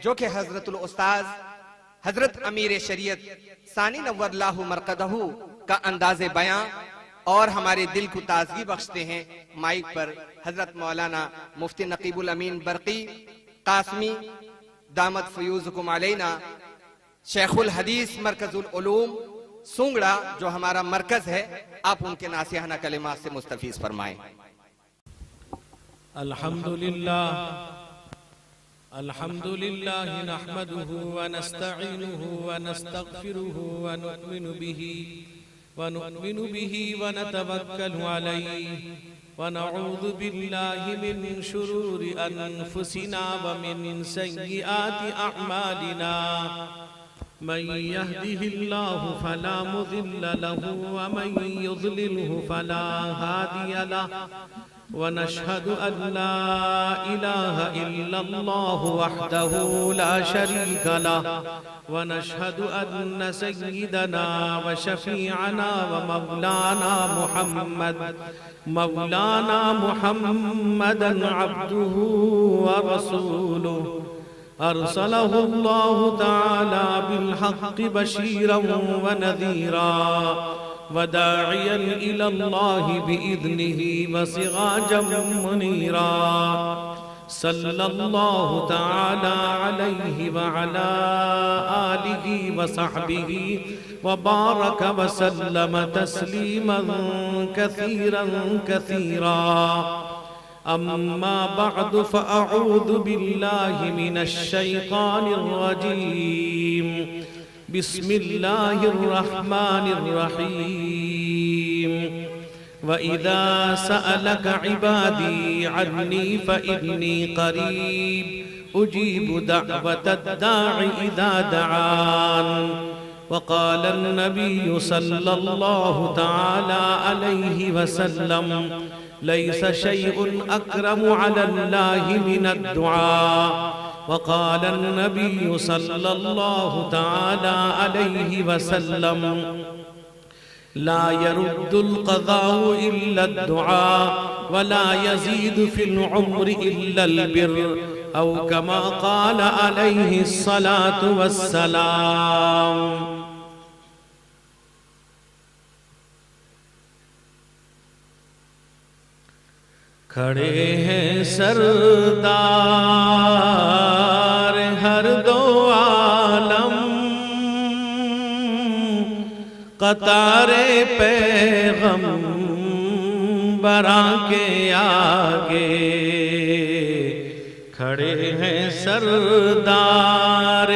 जो कि हजरतुल उस्ताद हजरत अमीर शरीयत सानी नव्वरल्लाहु मरकदहू का अंदाज़े बयां और हमारे दिल को ताजगी बख्शते हैं। माइक पर हजरत मौलाना मुफ्ती नकीबुल अमीन बरकी कासमी दामत फयूज़कुम अलैना शेखुल हदीस मरकजुल उलूम सुंगड़ा जो हमारा मरकज है, आप उनके नासिहाना कलिमात से मुस्तफीज फरमाएं। अल्हम्दुलिल्लाह अल्हम्दुलिल्लाह नहमदुहु व नस्तईनुहु व नस्तगफिरुहु व नु'मिनु बिही व नतवक्कलु अलैहि व नऊज़ु बिल्लाहि मिन शुरूरि अनफुसिना व मिन सय्यिआति अअमालिना मन यहदिहिल्लाहु फला मुज़िल्ल लहु व मन युज़लिलहु फला हादिय लहु व नशहदु अन ला इलाहा इल्लल्लाहु वहदहु ला शरीका लहु व नशहदु अन्न सय्यिदना व शफीअना व मौलाना मुहम्मदन अब्दुहु व रसूलुहु अरसलहुल्लाहु तआला बिल हक़्क़ि बशीरन व नज़ीरा व दाइयन इलल्लाहि बिइज़्निहि व सिराजम मुनीरा सल्लल्लाहु तआला अलैहि व अला आलिहि व सहबिहि व बारक व सल्लम तस्लीमन कसीरन कसीरा। अम्मा बअद फ़अऊज़ु बिल्लाहि मिनश शैतानिर रजीम। बिस्मिल्लाहिर रहमानिर रहीम। व इज़ा सअलक इबादी अन्नी फ़इन्नी क़रीब उजीबु दअवतद दाइ इज़ा दआन। वक़ाल अन्नबिय्यु सल्लल्लाहु तआला अलैहि वसल्लम लैस शैउन अक्रमु अलल्लाहि मिनद दुआ। वक़ाल अन्नबिय्यु सल्लल्लाहु तआला अलैहि वसल्लम ला यरुद्दुल क़ज़ाउ इल्ला दुआ व ला यज़ीदु फिल उम्रि इल्लल बिर्र औ कमा क़ाल अलैहि स्सलातु वस्सलाम। खड़े हैं सरदार हर दो आलम कतारे पैगंबरा के आगे। खड़े हैं सरदार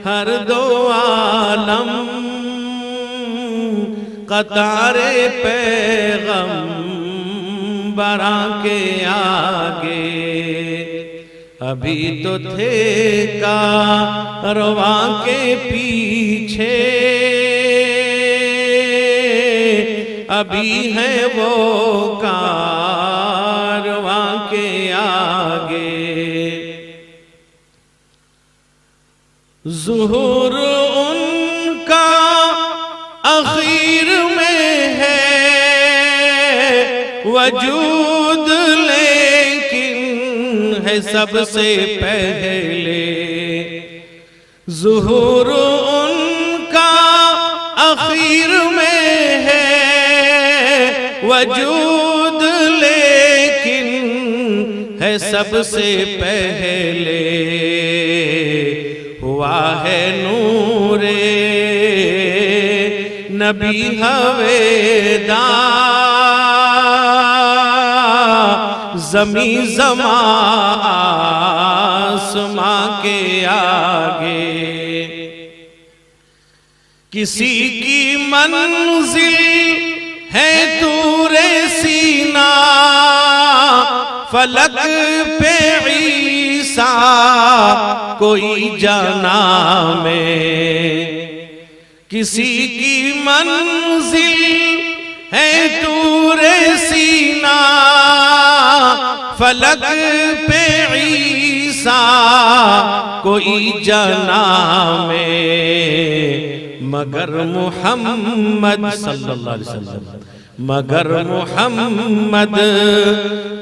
हर दो आलम कतारे पैगंबरा के आगे। अभी तो थे कारवां के पीछे अभी है वो कारवां के आगे। ज़ुहूर उनका आखिर में है वजूद लेकिन है सबसे पहले। ज़ुहूर उनका आखिर में है वजूद लेकिन है सबसे पहले। हुआ है नूरे नबी हवेदार ज़मी ज़मा आसमां के आगे। किसी की मंजिल है तूरे सीना फलक पे ईसा कोई जाना में। किसी की मंजिल है तूरे सीना फलक पे ईसा कोई जाना में। मगर मुहम्मद सल्लल्लाहु अलैहि वसल्लम मगर मुहम्मद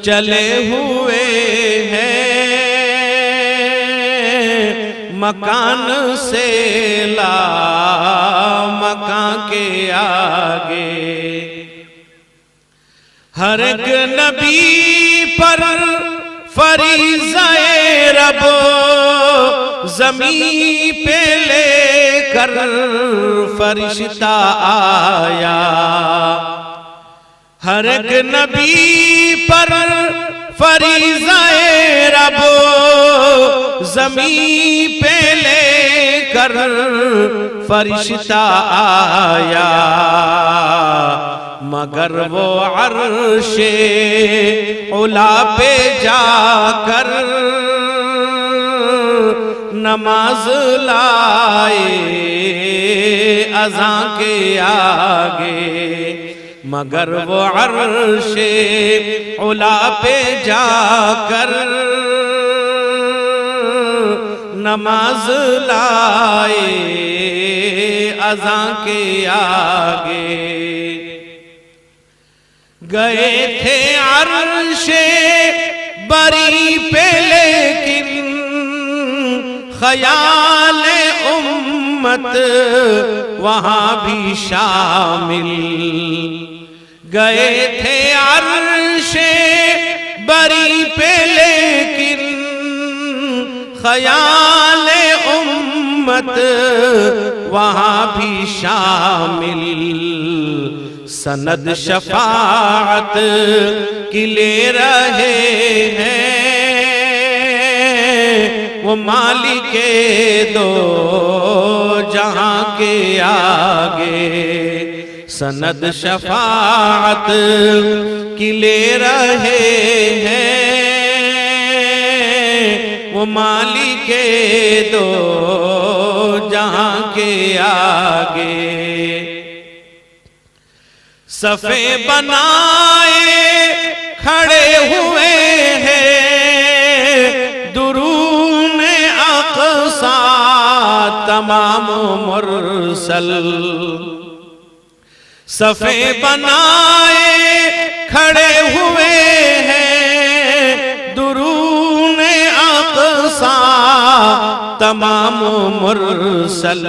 चले हुए हैं मकान से ला मकान के आगे। हर एक नबी पर फरीज़ाए रब ज़मीं पे लेकर फरिश्ता आया। हर एक नबी पर फरीज़ाए रब ज़मीं पे लेकर फरिश्ता आया। मगर वो अर्शे उला पे जाकर नमाज लाए अज़ां के आगे। मगर वो अर्शे उला पे जाकर नमाज लाए अज़ां के आगे। गए थे अर्शे बरी पे लेकिन ख्याल उम्मत वहां भी शामिल। गए थे अर्शे बरी पे लेकिन ख्याल उम्मत वहां भी शामिल। सनद शफाअत की ले रहे हैं वो मालिके दो जहां के आगे। सनद शफाअत की ले रहे हैं वो मालिके दो जहां के आगे। सफ़े बनाए खड़े हुए हैं दुरून अक़सा तमाम मुरसल। सफ़े बनाए खड़े हुए हैं दुरून अक़सा तमाम मुरसल।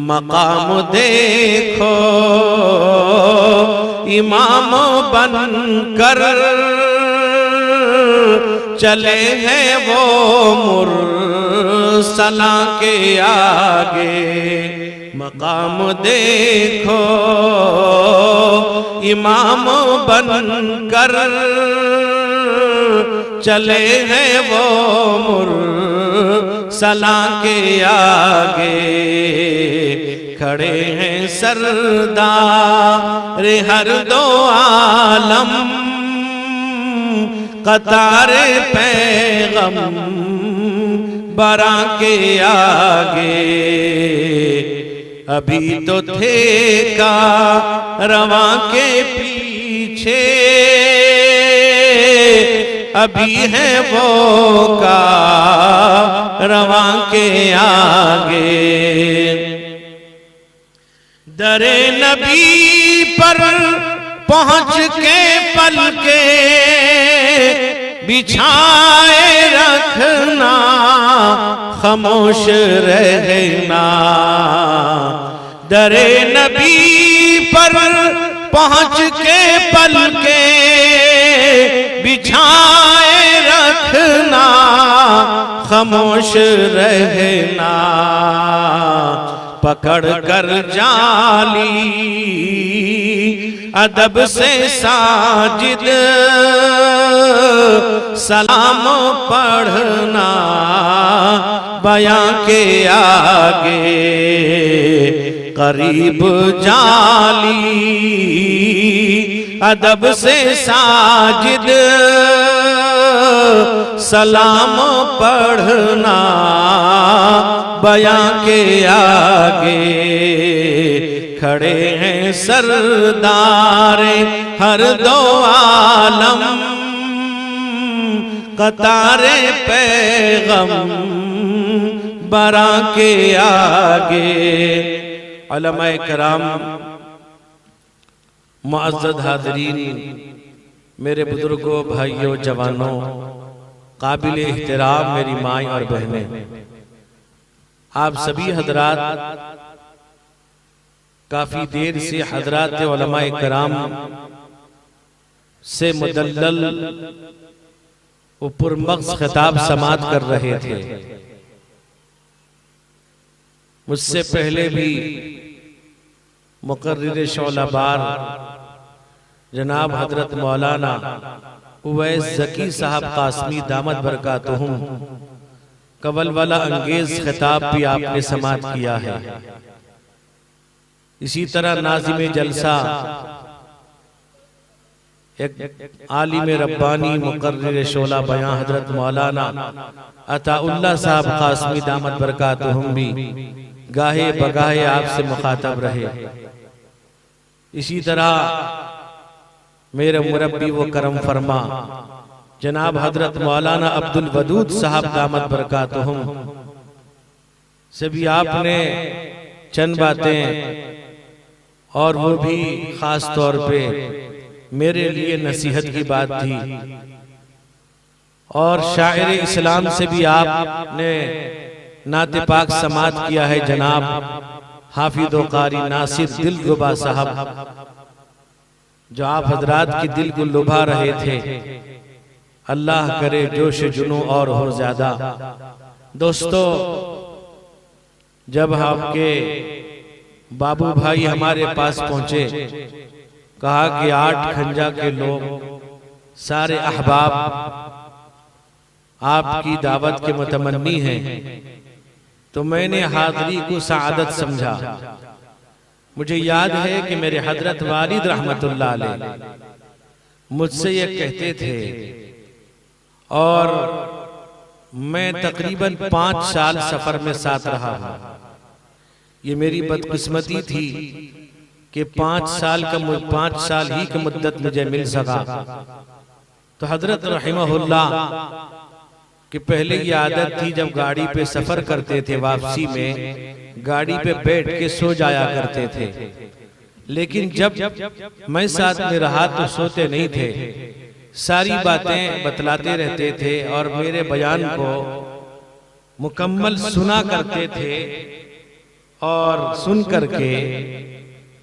मकाम देखो इमाम बनकर चले हैं वो मुरसला के आगे। मकाम देखो इमाम बनकर चले हैं वो मुरसला के आगे। खड़े हैं सरदार हर दो आलम कतारे पैगम बरा के आगे। अभी तो थे का रवा के पीछे अभी है वो का रवा के आगे। दरे नबी पर पहुंच के पल के बिछाए रखना खामोश रहना। दरे नबी पर पहुंच के पल के बिछाए रखना खामोश रहना। पकड़ कर जाली अदब से साजिद सलाम पढ़ना बयां के आगे। करीब जाली अदब से साजिद सलाम पढ़ना बयां के आगे। खड़े हैं सरदारे हर दो आलम कतारे पैगम बरा के आगे। उलमाए कराम, मुअज़्ज़ज़ हाज़रीन, मेरे बुजुर्गों, भाइयों, जवानों, काबिल एहतराम मेरी माएँ और बहनें, आप सभी हजरात काफी देर से हजरात उलमाए कराम से मुदल्लल वो पुरमग़ज़ खिताब समात कर रहे थे। मुझसे पहले भी मुक़र्रिर शौलाबार जनाब हजरत मौलाना उवैस ज़की साहब कासमी दामत बरकातुहुम कवलवला अंगेज खिताब भी आपने समात किया है। इसी तरह नाज़िम जलसा एक आलिम रब्बानी मुक़र्रिर शोला बयां हजरत मौलाना अताउल्लाह साहब कासमी दामत बरकातुहुम भी गाहे बगाहे आपसे मुखातब रहे। इसी तरह मेरे मुरब्बी वो करम फरमा जनाब हजरत मौलाना अब्दुल वदूद साहब दामत बरकातुहुम से भी आपने चंद बातें और वो भी खास तौर पे मेरे लिए नसीहत की बात थी। और शायर इस्लाम से भी आपने नाते पाक समात किया है जनाब हाफिज़ व कारी नासिर दिलरुबा साहब, जो आप हजरात की दिल को लुभा रहे थे। अल्लाह करे जोश जुनू और हो ज्यादा। दोस्तों, जब आपके बाबू भाई हमारे पास पहुंचे, कहा कि 8 खंजा के लोग सारे अहबाब आपकी दावत के मुतमन्नी हैं, तो मैंने हाज़री को सआदत समझा। मुझे याद है कि मेरे हजरत वालिद रहमतुल्लाह अलैह मुझसे ये कहते थे, और मैं तकरीबन 5 साल सफर में साथ रहा हूं। ये मेरी बदकिस्मती थी कि 5 साल ही की मुद्दत मुझे मिल सका। तो हजरत रहमहुल्लाह कि पहले ये आदत थी, जब गाड़ी पे सफर करते थे वापसी में गाड़ी पे बैठ के सो जाया करते थे। लेकिन जब मैं साथ में रहा तो सोते नहीं थे, सारी बातें बतलाते रहते थे और मेरे बयान को मुकम्मल सुना करते थे। और सुन करके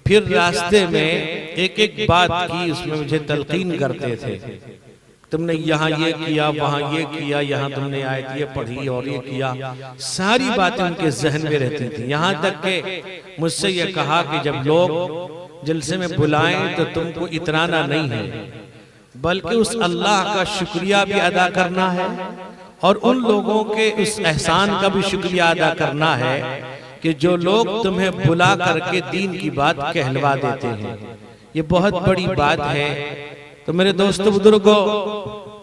फिर रास्ते में एक एक बात की उसमें मुझे तलकीन करते थे। तुमने यहाँ ये किया, वहाँ ये किया, यहाँ तुमने आयत ये पढ़ी और ये किया। सारी बातें उनके जहन में रहती थी। यहाँ तक के मुझसे ये कहा कि जब लोग जलसे में बुलाएं तो तुमको इतराना नहीं है, बल्कि उस अल्लाह का शुक्रिया भी अदा करना है और उन लोगों के उस एहसान का भी शुक्रिया अदा करना है कि जो लोग तुम्हें बुला करके दीन की बात कहलवा देते हैं। ये बहुत बड़ी बात है। तो मेरे दोस्तों बुजुर्गों,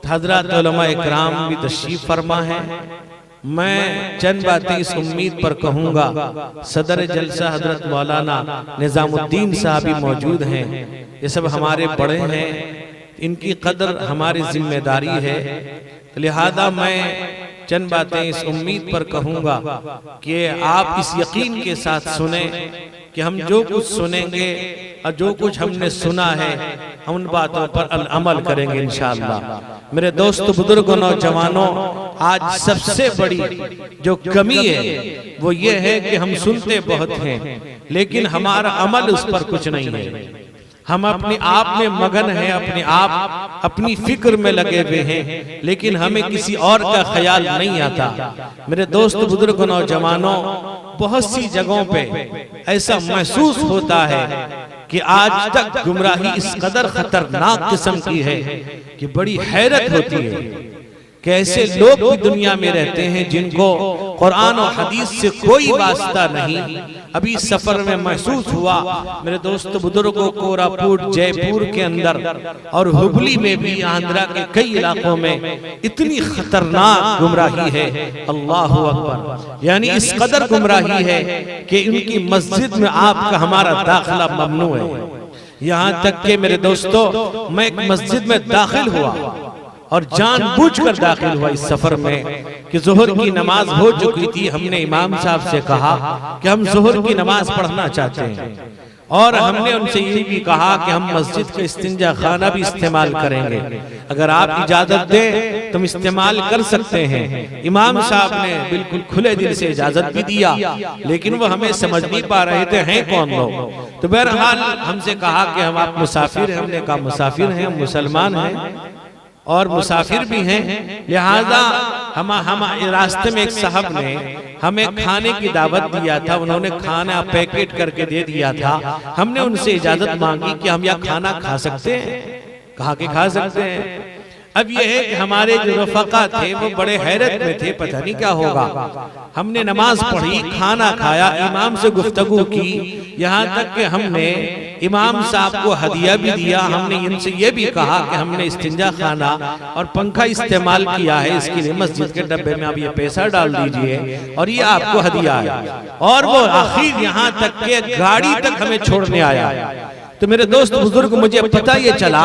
हजरत उलमाए इकराम भी तशरीफ फरमा है। मैं चंद बातें इस उम्मीद पर कहूँगा, सदर जलसा हजरत मौलाना निजामुद्दीन साहब भी मौजूद हैं। ये सब हमारे बड़े हैं, इनकी कदर हमारी जिम्मेदारी है। लिहाजा मैं चंद बातें इस उम्मीद पर कहूँगा कि आप इस यकीन के साथ सुने कि हम जो कुछ सुनेंगे और जो कुछ हमने सुना है हम उन बातों पर अमल करेंगे इंशाअल्लाह। मेरे दोस्तों बुजुर्गों नौजवानों, आज सबसे बड़ी जो कमी है वो ये है कि हम सुनते बहुत हैं लेकिन हमारा अमल उस पर कुछ नहीं है। हम अपने आप में मगन हैं, अपने आप अपनी फिक्र में लगे हुए हैं, लेकिन हमें किसी और का ख्याल नहीं आता। मेरे दोस्त बुजुर्ग नौजवानों, बहुत सी जगहों पे ऐसा महसूस होता है कि आज तक गुमराही इस कदर खतरनाक किस्म की है कि बड़ी हैरत होती है कि ऐसे लोग भी दुनिया में रहते हैं जिनको कुरान और हदीस से कोई वास्ता नहीं। अभी सफर में महसूस हुआ मेरे दोस्त बुजुर्गों, कोरापुट जयपुर के अंदर और हुबली में भी, आंध्रा के कई इलाकों में इतनी खतरनाक गुमराही है, अल्लाह अकबर। यानी इस कदर गुमराही है कि उनकी मस्जिद में आपका हमारा दाखिला ममनू है। यहाँ तक के मेरे दोस्तों, मैं एक मस्जिद में दाखिल हुआ और जानबूझकर दाखिल हुआ इस सफर में कि जोहर की नमाज हो चुकी थी। हमने इमाम साहब से कहा कि हम जोहर की नमाज पढ़ना चाहते हैं। और हमने उनसे ये भी कहा कि हम मस्जिद का इस्तिंजा खाना भी इस्तेमाल करेंगे, अगर आप इजाजत दें तुम इस्तेमाल कर सकते हैं। इमाम साहब ने बिल्कुल खुले दिल से इजाजत भी दिया, लेकिन वो हमें समझ नहीं पा रहे थे हैं कौन लोग। तो बहरहाल हमसे कहा कि हम आप मुसाफिर हैं। हमने कहा मुसाफिर हैं, हम मुसलमान हैं और मुसाफिर भी हैं, लिहाजा हम रास्ते में एक साहब ने हमें खाने की दावत दिया था, उन्होंने खाना पैकेट करके दे दिया था। हमने उनसे इजाजत मांगी कि हम यहाँ खाना खा सकते हैं, कहा कि खा सकते हैं। अब यह है कि हमारे जो रफका थे वो बड़े हैरत में थे, पता नहीं क्या होगा। हमने नमाज पढ़ी, खाना खाया, इमाम से गुफ्तगू की, यहाँ तक कि हमने इमाम साहब को हदिया भी दिया। हमने इनसे ये भी कहा कि हमने इस्तिंजा खाना और पंखा इस्तेमाल किया है, इसके लिए मस्जिद के डब्बे में आप ये पैसा डाल दीजिए और ये आपको हदिया है। और वो आखिर यहाँ तक के गाड़ी तक हमें छोड़ने आया। तो मेरे दोस्त बुजुर्ग, मुझे पता ये चला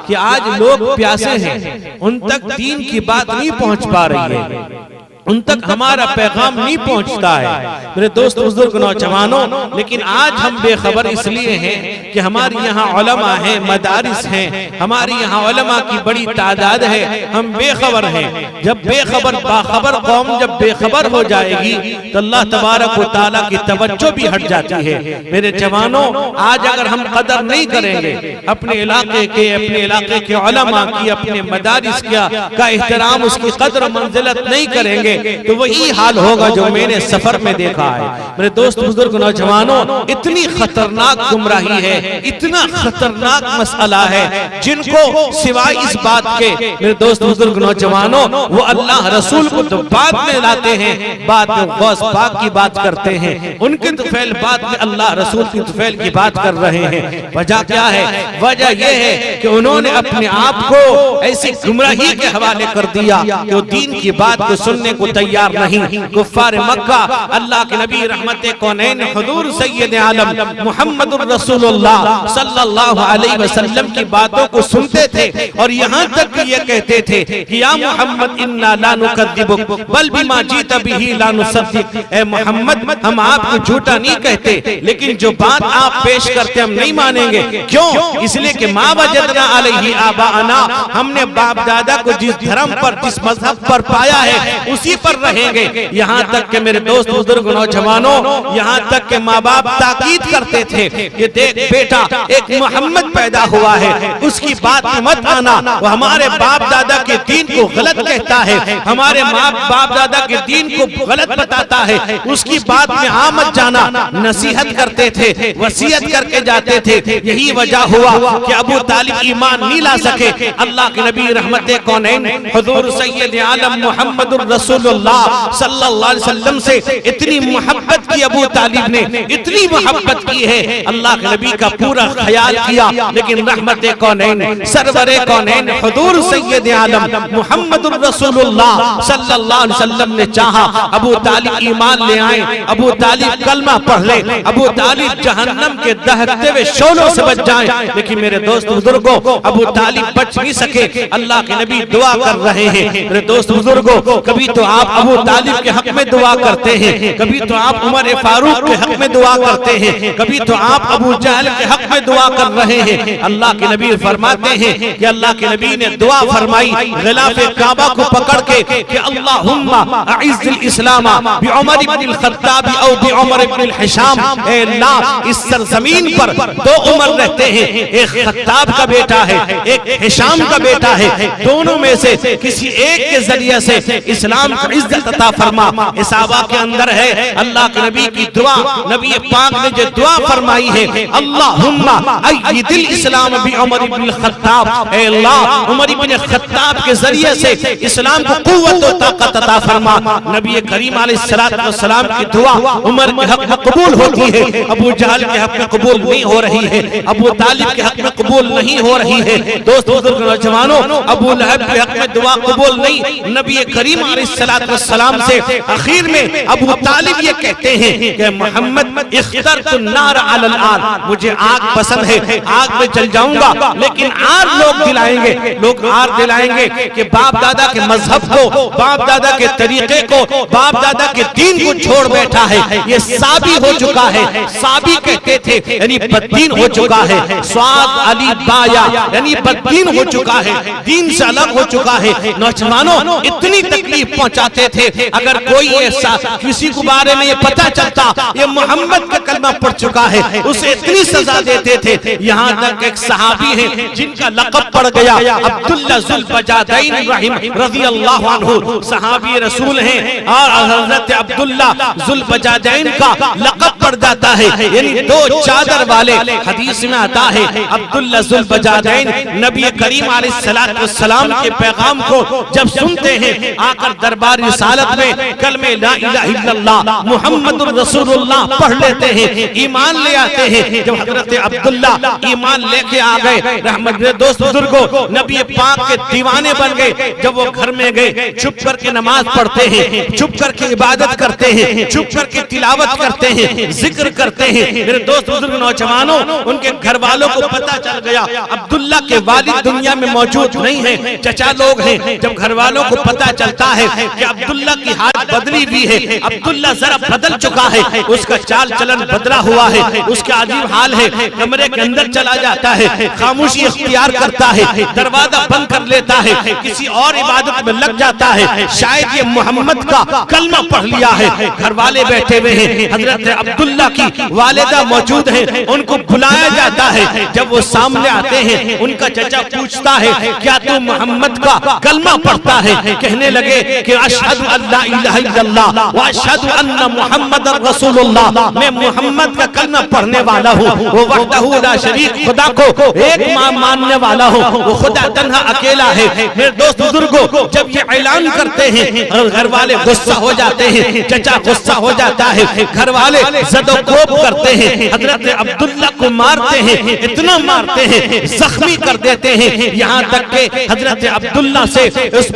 कि आज लोग प्यासे हैं, उन तक दीन की बात नहीं पहुंच पा रही है, उन तक हमारा पैगाम नहीं पहुंचता है मेरे दोस्त बुजुर्ग नौजवानों। लेकिन आज हम बेखबर इसलिए हैं कि हमारे यहाँ उलमा हैं, मदारिस हैं, हमारे यहाँ उलमा की बड़ी तादाद है, हम बेखबर हैं। जब बेखबर बाखबर कौम जब बेखबर हो जाएगी तो अल्लाह तबारक व तआला की तवज्जो भी हट जाती है। मेरे जवानों, आज अगर हम कदर नहीं करेंगे अपने इलाके के उलमा की, अपने मदारिस का एहतराम, उसकी कदर मंजिलत नहीं करेंगे तो वही हाल होगा जो मैंने सफर में देखा है। मेरे दोस्त बुजुर्ग नौजवानों, इतनी खतरनाक गुमराही है, इतना खतरनाक मसला है, जिनको सिवाय इस बात के मेरे दोस्त बुजुर्ग नौजवानों वो अल्लाह रसूल को तो बाद में लाते हैं, बाद में गौस पाक की बात करते हैं, उनके तुफैल बाद में अल्लाह रसूल की तुफैल की बात कर रहे हैं। वजह क्या है? वजह यह है कि उन्होंने अपने आप को ऐसी गुमराही के हवाले कर दिया कि वो दीन की बात को सुनने को तैयार नहीं। कुफ्फार मक्का अल्लाह के नबी रहमते कौनैन हुजूर सैयद आलम मुहम्मदुर रसूलुल्लाह सल्लल्लाहु अलैहि वसल्लम की बातों को सुनते थे और यहाँ तक ये कहते थे कि या मोहम्मद इन्ना ला नुकद्दिबुक बल बिमा जीत बिही ला नुसद्दिक। ए मोहम्मद, हम आपको झूठा नहीं कहते, लेकिन जो बात आप पेश करते हम नहीं मानेंगे। क्यों? इसलिए कि मा वजदना अलैहि आबाअना, हमने बाप दादा को जिस धर्म पर, जिस मजहब पर पाया है उसी पर रहेंगे। यहाँ तक के मेरे दोस्त बुजुर्ग नौजवानों, यहाँ तक के माँ बाप ताकीद करते थे कि देख बेटा, एक मोहम्मद पैदा हुआ है, उसकी बात में मत आना, वो हमारे बाप दादा के दीन को गलत कहता है, हमारे माँ बाप दादा के दीन को गलत बताता है, उसकी बात में आ मत जाना। नसीहत करते थे, वसीयत करके जाते थे। यही वजह हुआ कि अबू तालिब ईमान नहीं ला सके। अल्लाह के नबी रहमते कौनैन हुजूर सैयद आलम मुहम्मदुर रसूलुल्लाह सल्लल्लाहु अलैहि वसल्लम से इतनी मोहब्बत की अबू तालिब ने, इतनी मोहब्बत की है, अल्लाह के नबी का पूरा ख्याल किया। लेकिन रहमते कौनैन सरवरे कौनैन हुजूर सैयद आलम मुहम्मदुर रसूलुल्लाह सल्लल्लाहु अलैहि वसल्लम ने चाहा अबू तालिब ईमान ले आए, अबू तालिब कलमा पढ़ ले, अबू तालिब जहन्नम के दहकते हुए शोलों से बच जाए। लेकिन मेरे दोस्त बुजुर्गों, अबू तालिब बच नहीं सके। अल्लाह के नबी दुआ कर रहे हैं। मेरे दोस्त बुजुर्गों, कभी तो आप अबू तालिब के हक में दुआ करते हैं, कभी तो आप उमर फारूक के हक में दुआ करते हैं, कभी तो आप अबू जहल के हक में दुआ कर रहे हैं। अल्लाह के नबी फरमाते हैं कि अल्लाह के नबी ने दुआ फरमाई गिलाफ काबा को पकड़ के कि अल्लाहुम्मा अइज़्ज़िल इस्लाम बिउमर इब्न खत्ताब औ बिउमर इब्न हिशाम। ए अल्लाह, इस सरजमीन पर दो उमर रहते हैं, एक खत्ताब का बेटा है, एक हिशाम का बेटा है, दोनों में से किसी एक के जरिए से इस्लाम को इज्जत अता फरमा। सहाबा के अंदर है अल्लाह के नबी की दुआ, नबी पाक ने जो दुआ फरमाई है, अल्लाहुम्मा अय्यिदिल इस्लाम बि उमर इब्न खत्ताब। ए अल्लाह, उमर इब्न खत्ताब के जरिए से इस्लाम को कुव्वत और ताकत अता फरमा। नबी करीम अलैहिस्सलातु वस्सलाम की दुआ उमर के हक में कबूल होती है, अबू जहल के हक में कबूल नहीं हो रही है, अबू तालिब के हक में कबूल नहीं हो रही है। दोस्त बुजुर्ग नौजवानों, अबू लहब के हक में दुआ कबूल नहीं, नबी करीम अलैहिस्सलाम अलैहिस्सलाम से आखिर में अबू तालिब ये कहते हैं कि मोहम्मद इख्तरतु नार अलल आर, मुझे आग पसंद है, आग में जल जाऊंगा, लेकिन आर लोग दिलाएंगे, लोग आर दिलाएंगे कि बाप दादा के मजहब को, बाप दादा के तरीके को, बाप दादा के दीन को छोड़ बैठा है। ये साबी हो चुका है, साबी कहते थे यानी बददीन हो चुका है, स्वाद अली बाया यानी बददीन हो चुका है, दीन से अलग हो चुका है। नौजवानों इतनी तकलीफ पहुंचाते थे, अगर कोई ऐसा किसी को बारे में ये पता चलता ये मोहम्मद का कलमा पढ़ चुका है, उसे इतनी सजा देते थे। यहाँ तक एक सहाबी है जिनका लक़ब पड़ गया अब्दुल्ला जुल बजादैन रज़ियल्लाहु अन्हु, सहाबी रसूल हैं और हज़रत अब्दुल्ला जुल बजादैन का लक़ब पड़ जाता है, यानी दो चादर वाले। हदीस में आता है अब्दुल्ला जुल बजादैन नबी करीम अलैहिस्सलाम के पैगाम को जब सुनते हैं, आकर दरबार रिसालत में कलमे ला इलाहा इल्लल्लाह मुहम्मदुर रसूलुल्लाह पढ़ लेते हैं, ईमान ले आते हैं। जब हजरत अब्दुल्ला ईमान लेके आ गए, रहमत मेरे दोस्त बुजुर्गों, नबी पाक के दीवाने बन गए। जब वो घर में गए, चुप करके नमाज पढ़ते हैं, चुप करके इबादत करते हैं, चुप करके तिलावत करते हैं, जिक्र करते हैं। मेरे दोस्त बुजुर्ग नौजवानों, उनके घर वालों को पता चल गया अब्दुल्ला के वालिद दुनिया में मौजूद नहीं है, चचा लोग हैं। जब घर वालों को पता चलता है कि अब्दुल्ला की हालत बदली हुई है, अब्दुल्ला जरा बदल चुका है, उसका चाल चलन बदला हुआ है, उसका अजीब हाल है, कमरे के अंदर चला जाता है, खामोशी इख्तियार करता है, दरवाजा बंद कर लेता है, किसी और इबादत में लग जाता है, शायद ये मोहम्मद का कलमा पढ़ लिया है। घर वाले बैठे हुए हैं, हजरत अब्दुल्ला की वालिदा मौजूद है, उनको बुलाया जाता है। जब वो सामने आते हैं, उनका चचा पूछता है क्या तू मोहम्मद का कलमा पढ़ता है? कहने लगे कि अशहदु अल्ला इलाहा इल्लल्लाह व अशहदु अन्ना मुहम्मदर रसूलुल्लाह, मैं मोहम्मद का कलमा पढ़ने वाला हूँ। वो वहदहू ला शरीक, खुदा को एक मानने वाला हूँ, वो खुदा तन्हा अकेला है। मेरे दोस्त बुजुर्गों, जब ये ऐलान करते हैं, घर वाले गुस्सा हो जाते हैं, चचा गुस्सा हो जाता है, घर वाले ज़दोकोब करते हैं, हजरत अब्दुल्ला को मारते हैं, इतना मारते हैं, जख्मी कर देते हैं। यहाँ तक के हजरत अब्दुल्ला से उस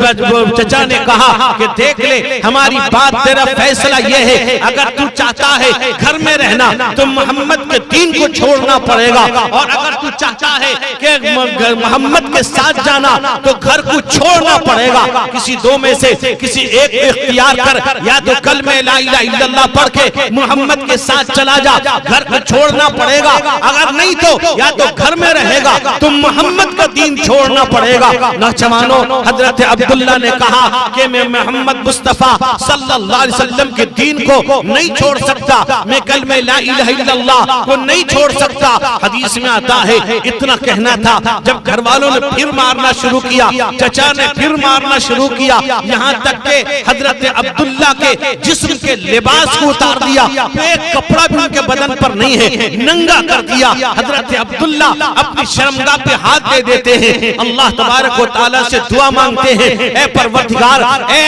चचा ने कहा कि देख ले, हमारी बात, तेरा फैसला ये है, अगर तू चाहता है घर में रहना तो मोहम्मद के दीन को छोड़ना पड़ेगा, और अगर तू चाहता है कि मोहम्मद के साथ जाना तो घर को छोड़ना पड़ेगा। किसी दो में से किसी एक इख्तियार कर, या तो कलमे ला इलाहा इल्लल्लाह पढ़ के मोहम्मद के साथ चला जा, घर को छोड़ना पड़ेगा। अगर नहीं तो या तो घर में रहेगा तो मोहम्मद का दीन छोड़ना पड़ेगा। नौजवानों, हजरत अब्दुल्ला ने कहा कि मैं मोहम्मद मुस्तफा सल्लल्लाहु अलैहि वसल्लम के दीन को नहीं छोड़ सकता, मैं कलमे ला इलाहा इल्लल्लाह को नहीं छोड़ सकता। हदीस में आता है इतना कहना था, जब घर वालों ने फिर मारना शुरू किया, चचा ने फिर मारना शुरू किया, यहाँ तक के हजरत अब्दुल्ला के जिस्म के लिबास को उतार दिया, एक कपड़ा भी उनके बदन पर नहीं है, नंगा कर दिया। हजरत अब्दुल्ला अपनी शर्मगाह पे हाथ दे देते हैं, अल्लाह तबारक व तआला से दुआ मांगते हैं, ए परवरदिगार, ए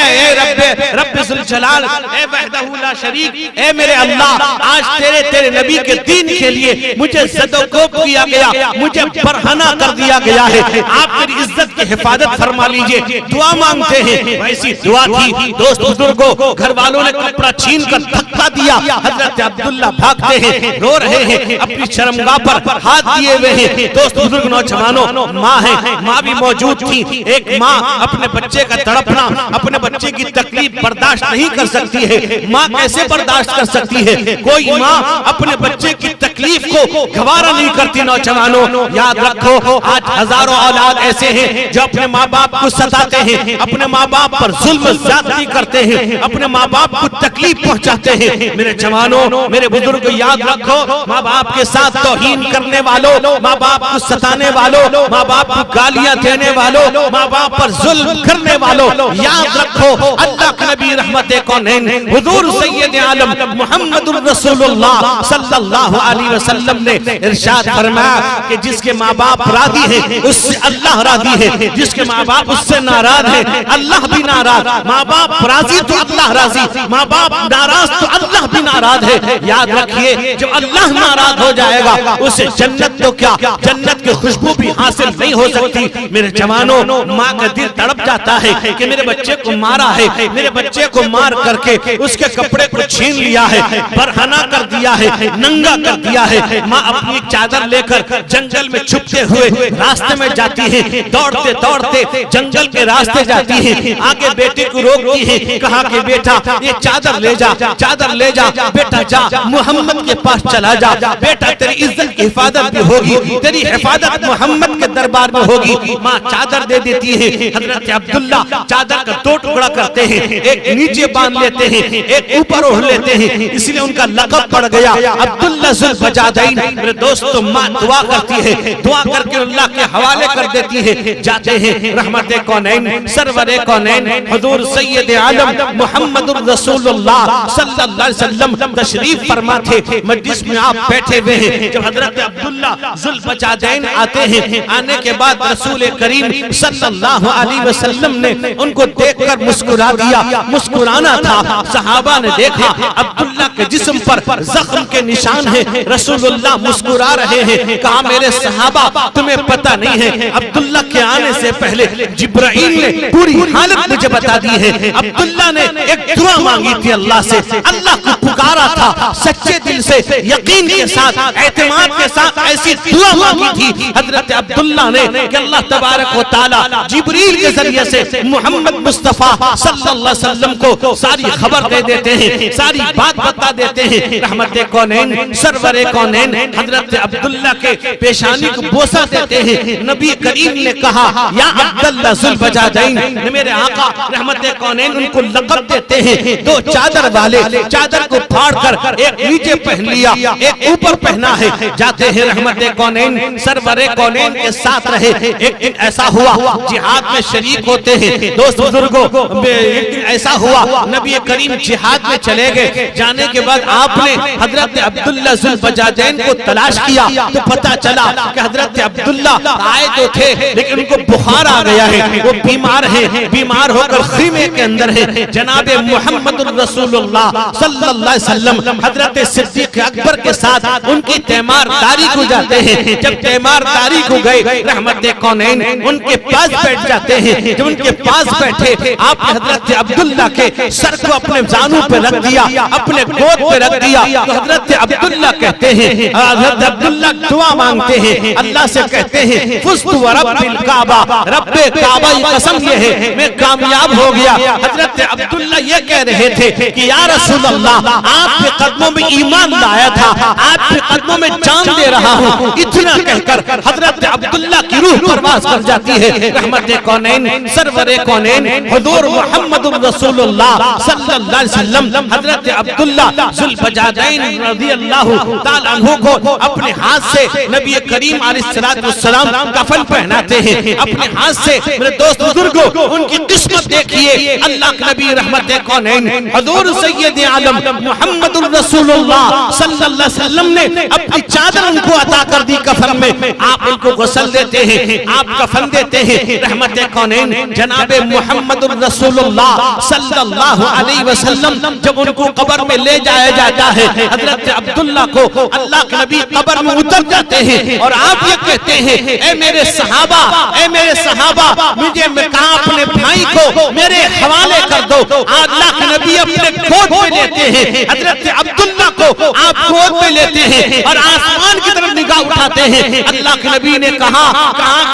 रब्बे जुल जलाल, ए वहदहू ला शरीक, ए मेरे अल्लाह, आज तेरे नबी के दीन के लिए मुझे ज़दोकोब किया गया, मुझे बरहना कर दिया गया है, आप मेरी इज्जत की हिफाजत फरमा लीजिए। दुआ मांगते हैं, वैसी दुआ थी। दोस्त बुजुर्गों, घर वालों ने कपड़ा छीन कर धक्का दिया, हजरत अब्दुल्ला भागते हैं, रो रहे हैं, अपनी शर्मगाह पर हाथ दिए हुए हैं। दोस्त बुजुर्ग नौजवानों, माँ है, माँ भी मौजूद थी। एक माँ अपने बच्चे का तड़पना, अपने बच्चे की तकलीफ बर्दाश्त नहीं कर सकती है। माँ कैसे बर्दाश्त कर सकती है? कोई माँ अपने बच्चे की तकलीफ को गवारा नहीं करती। नौजवानों, याद रखो, आज हजारों औलाद ऐसे हैं जो अपने माँ बाप को सताते हैं, अपने माँ बाप पर जुल्म ज्यादती करते हैं, अपने माँ बाप को तकलीफ पहुँचाते हैं। मेरे जवानों, मेरे बुजुर्ग, याद रखो, माँ बाप के साथ तौहीन करने वालों, माँ बाप को सताने वालों, माँ बाप को गालियां देने वालों, माँ बाप पर जुल्म करने वालों, याद रखो, अल्लाह के नबी रहमते कौनैन हुजूर सैयद आलम मुहम्मदुर रसूलुल्लाह सल्लल्लाहु अलैहि वसल्लम ने इरशाद फरमाया कि जिसके माँ बाप राजी हैं उससे अल्लाह राजी है, जिसके माँ बाप उससे नाराज है अल्लाह भी नाराज। माँ बाप राजी तो अल्लाह राजी, माँ बाप नाराज तो अल्लाह भी नाराज है। याद रखिए, जब अल्लाह नाराज हो जाएगा उसे जन्नत तो क्या, जन्नत की खुशबू भी हासिल नहीं हो सकती। मेरे जवानों, माँ का दिल तड़प जाता है कि मेरे बच्चे को मार मारा है, मेरे बच्चे को मार करके उसके कपड़े को छीन लिया है, बरहना कर दिया है, नंगा कर दिया है। माँ अपनी चादर लेकर जंगल में छुपते हुए रास्ते में जाती है, दौड़ते दौड़ते जंगल के रास्ते जाती है। आगे बेटे को रोकती है, कहा कि बेटा ये चादर ले जा, चादर ले जा, बेटा जा मोहम्मद के पास चला जा, बेटा तेरी इज्जत की हिफाजत भी होगी, तेरी हिफाजत मोहम्मद के दरबार में होगी। माँ चादर दे देती है। हजरत अब्दुल्ला चादर का 2 टुकड़ा करते हैं, एक नीचे बांध लेते हैं, एक ऊपर ओढ़ लेते हैं, इसलिए उनका लक़ब पड़ गया अब्दुल्ला ज़ुल्फ़जादैन। मेरे दोस्तों, माँ दुआ करती है, दुआ करके अल्लाह के हवाले कर देती है। जाते हैं रहमते कौनैन सरवरे कौनैन हुजूर सैयद आलम मुहम्मदुर रसूलुल्लाह सल्लल्लाहु अलैहि वसल्लम तशरीफ फरमा थे। मजलिस में आप बैठे हुए हैं। जब हजरत अब्दुल्ला ज़ुल्फ़जादैन आते हैं, आने के बाद रसूल करीम सल्लल्लाहु अलैहि वसल्लम ने उनको देखकर मुस्कुरा दिया। मुस्कुराना था। सहाबा ने देखा अब्दुल्ला के जिस्म पर जख्म के निशान हैं, रसूलुल्लाह मुस्कुरा रहे हैं। कहा मेरे सहाबा तुम्हें पता नहीं है, अब्दुल्ला के आने से पहले जिब्राइल ने पूरी हालत मुझे बता दी है। अब्दुल्ला ने एक दुआ मांगी थी अल्लाह से, अल्लाह को पुकारा था सच्चे दिल से, यकीन के साथ, एतमाद के साथ ऐसी दुआ मांगी थी हजरत अब्दुल्ला ने कि अल्लाह तबारक व तआला जिब्रील के जरिए से मोहम्मद मुस्तफा सल्लल्लाहु अलैहि वसल्लम को सारी खबर दे देते हैं, सारी बात बता देते हैं। रहमते कौनैन सरवरे कौनैन हजरत अब्दुल्ला के पेशानी को बोसा देते हैं। नबी करीम ने कहा या अब्दुल्ला ज़ुल्फ़जादैन, मेरे आका रहमते कौनैन उनको लक़ब देते हैं 2 चादर वाले। चादर को फाड़ कर एक नीचे पहन लिया, एक ऊपर पहना है। जाते हैं रहमते कौनैन सरवरे कौनैन के साथ रहे। एक दिन ऐसा हुआ जिहाद में शरीक होते हैं दोस्त बुजुर्गों, एक दिन ऐसा हुआ नबी करीम जिहाद में चले गए। जाने के बाद आपने हजरत अब्दुल्ला ज़ुल्फ़जादैन को तलाश किया तो पता चला कि हजरत अब्दुल्ला आए तो थे लेकिन उनको बुखार आ गया है, वो बीमार है, बीमार होकर खीमे के अंदर है। जनाबे मुहम्मदुर रसूलुल्लाह सल्लल्लाहु अलैहि वसल्लम हजरत सिद्दीक़ अकबर के साथ उनकी तैमारदारी को जाते हैं। जब तैमारदारी को गए रहमते कौनैन उनके पास बैठ जाते हैं। जब उनके पास बैठे आपने हजरत अब्दुल्ला के सर को अपने जानू पे रख दिया, अपने गोद पे रख दिया। तो हजरत अब्दुल्ला कहते हैं, हजरत अब्दुल्ला दुआ मांगते हैं, अल्लाह से कहते हैं फुज़्तु व रब्बिल काबा, रब्बे काबा की कसम ये है मैं कामयाब हो गया। हजरत अब्दुल्ला ये कह रहे थे कि या रसूल अल्लाह आपके कदमों में ईमान लाया था, आपके कदमों में जान दे रहा हूँ। इतना कहकर हजरत अब्दुल्ला की रूह परवाज़ कर जाती है। रहमते कौनैन सरवरे कौनैन हुजूर मुहम्मदुर रसूलुल्लाह सल्लल्लाहु अलैहि वसल्लम हजरत अब्दुल्ला ज़ुल्फ़जादैन रज़ियल्लाहु ताला अन्हु को अपने हाथ से नबी करीम अलैहिस्सलातु वस्सलाम कफन पहनाते हैं। अपने हाथ से मेरे दोस्त बुजुर्गों उनकी किस्मत देखिए। अल्लाह के नबी रहमते कौनैन हुजूर सैयद आलम मुहम्मदुर रसूलुल्लाह सल्लल्लाहु अलैहि वसल्लम ने अपनी चादर उनको अता कर दी कफन में। आप उनको गुस्ल देते हैं, आप कफन देते हैं। रहमते कौनैन जनाबे मुहम्मदुर रसूलुल्लाह सल्लल्लाहु अलैहि वसल्लम जब उनको कब्र में ले जाया जाता है, हजरत अब्दुल्ला को अल्लाह के नबी कब्र में उतर जाते हैं और आप ये कहते हैं ए मेरे सहाबा, ए मेरे सहाबा, मुझे कहा अपने भाई को मेरे हवाले कर दो। अल्लाह के नबी अपने गोद में लेते हैं, हजरत अब्दुल्ला को आप गोद में लेते हैं और आसमान की तरफ निगाह उठाते हैं। अल्लाह के नबी ने कहा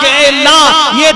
कि अल्लाह ये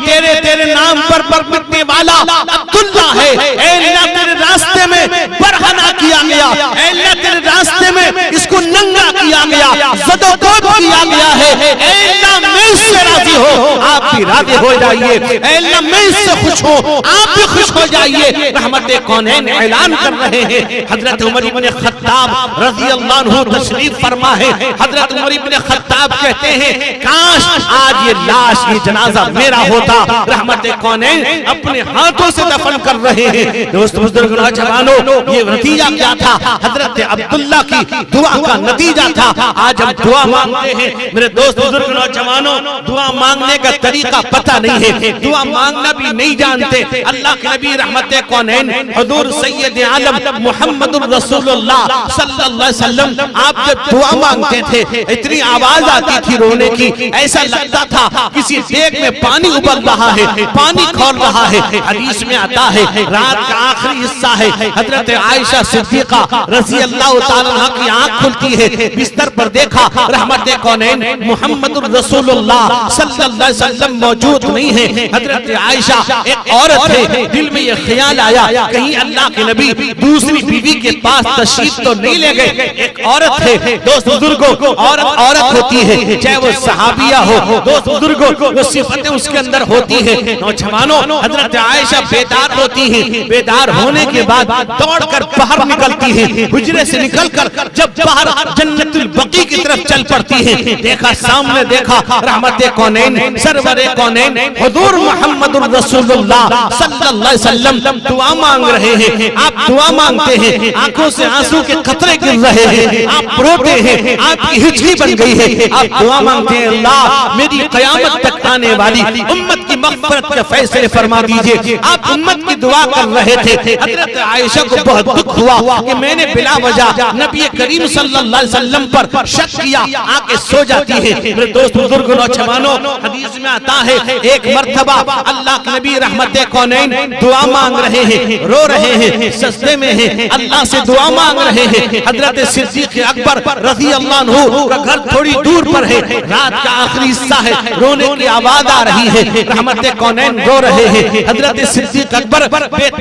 तेरे नाम पर मिटने वाला अब्दुल्ला है। अल्लाह तेरे रास्ते में बरहना किया गया, अल्लाह तेरे रास्ते में इसको नंगा किया गया, ज़दोकोद किया गया है। अल्लाह मैं इससे राजी हो, आप भी राजी हो जाइए। अल्लाह मैं इससे खुश हूँ, आप भी खुश हो जाइए। रहमते कौनैन ऐलान कर रहे हैं। हजरत उमर इब्न खत्ताब रज़ियल्लाहु अन्हु तशरीफ फरमा है। हजरत उमर इब्न खत्ताब कहते हैं काश आज ये लाश, ये जनाजा मेरा होता। रहमते कौनैन अपने हाथों से दफन कर रहे हैं। दोस्त बुजुर्ग नौजवानों, ये नतीजा क्या था? हजरत अब्दुल्ला की दुआ का नतीजा था। आज हम दुआ मांगते हैं मेरे दोस्त बुजुर्ग नौजवानों, दुआ मांगने का तरीका पता नहीं है, दुआ मांगना भी नहीं जानते। अल्लाह के नबी रहमत कौनैन हुजूर सैयद आलम मुहम्मदुर रसूलुल्लाह सल्लल्लाहु अलैहि वसल्लम आप जब दुआ मांगते थे इतनी आवाज आती थी रोने की, ऐसा लगता था किसी देग में पानी उबल रहा है, पानी खौल रहा है। हदीस में आता है रात का आखिरी हिस्सा है, हजरत आयशा सिद्दीका रज़ी अल्लाह ताला अन्हा की आंख खुलती है, बिस्तर पर देखा रहमत कौनैन मुहम्मदुर रसूलुल्लाह सल्लल्लाहु अलैहि वसल्लम मौजूद नहीं है। हजरत आयशा एक औरत है, दिल में ये ख्याल आया कहीं अल्लाह के नबी दूसरी बीवी के पास तशरीफ तो नहीं ले गए। एक औरत है, दोस्त बुजुर्गों, औरत होती है, चाहे वो सहाबिया हो, दोस्त बुजुर्गों, वो सिफतें उसके अंदर होती है। नौजवानों, हजरत आयशा बेदार होती है, बेदार होने के बाद दौड़कर बाहर निकलती है, हुजरे से निकलकर जब बाहर जन्नतुल बकी की तरफ चल पड़ती है, देखा सामने देखा रहमत कौनैन सरवरे कौनैन हुजूर मुहम्मदुर रसूलुल्लाह सल्लल्लाहु अलैहि वसल्लम दुआ मांग रहे हैं। आप दुआ मांगते हैं, आंखों से आंसू के कतरे गिर रहे हैं, आप रोते हैं, आपकी हिचकी बन गई है, आप दुआ मांगते हैं अल्लाह मेरी क़यामत तक आने वाली उम्मत की मग़फ़िरत के फैसले फरमा दीजिए। आप उम्मत की दुआ कर रहे थे। हज़रत आयशा को बहुत दुख हुआ कि मैंने बिला वजह नबी करीम सल्लल्लाहु अलैहि वसल्लम पर शक किया, आके सो जाती है। मेरे दोस्त बुजुर्ग नौजवानों, हदीस में आता है एक मर्तबा अल्लाह के नबी रहमत कौनैन दुआ मांग रहे हैं, रो रहे हैं, सजदे में हैं, अल्लाह से दुआ मांग रहे हैं। हजरत सिद्दीक अकबर रज़ी अल्लाह अन्हु का घर थोड़ी दूर पर है, रात का आखिरी हिस्सा है, रोने की आवाज आ रही है, रहमत कौनैन रो रहे हैं। हजरत सिद्दीक अकबर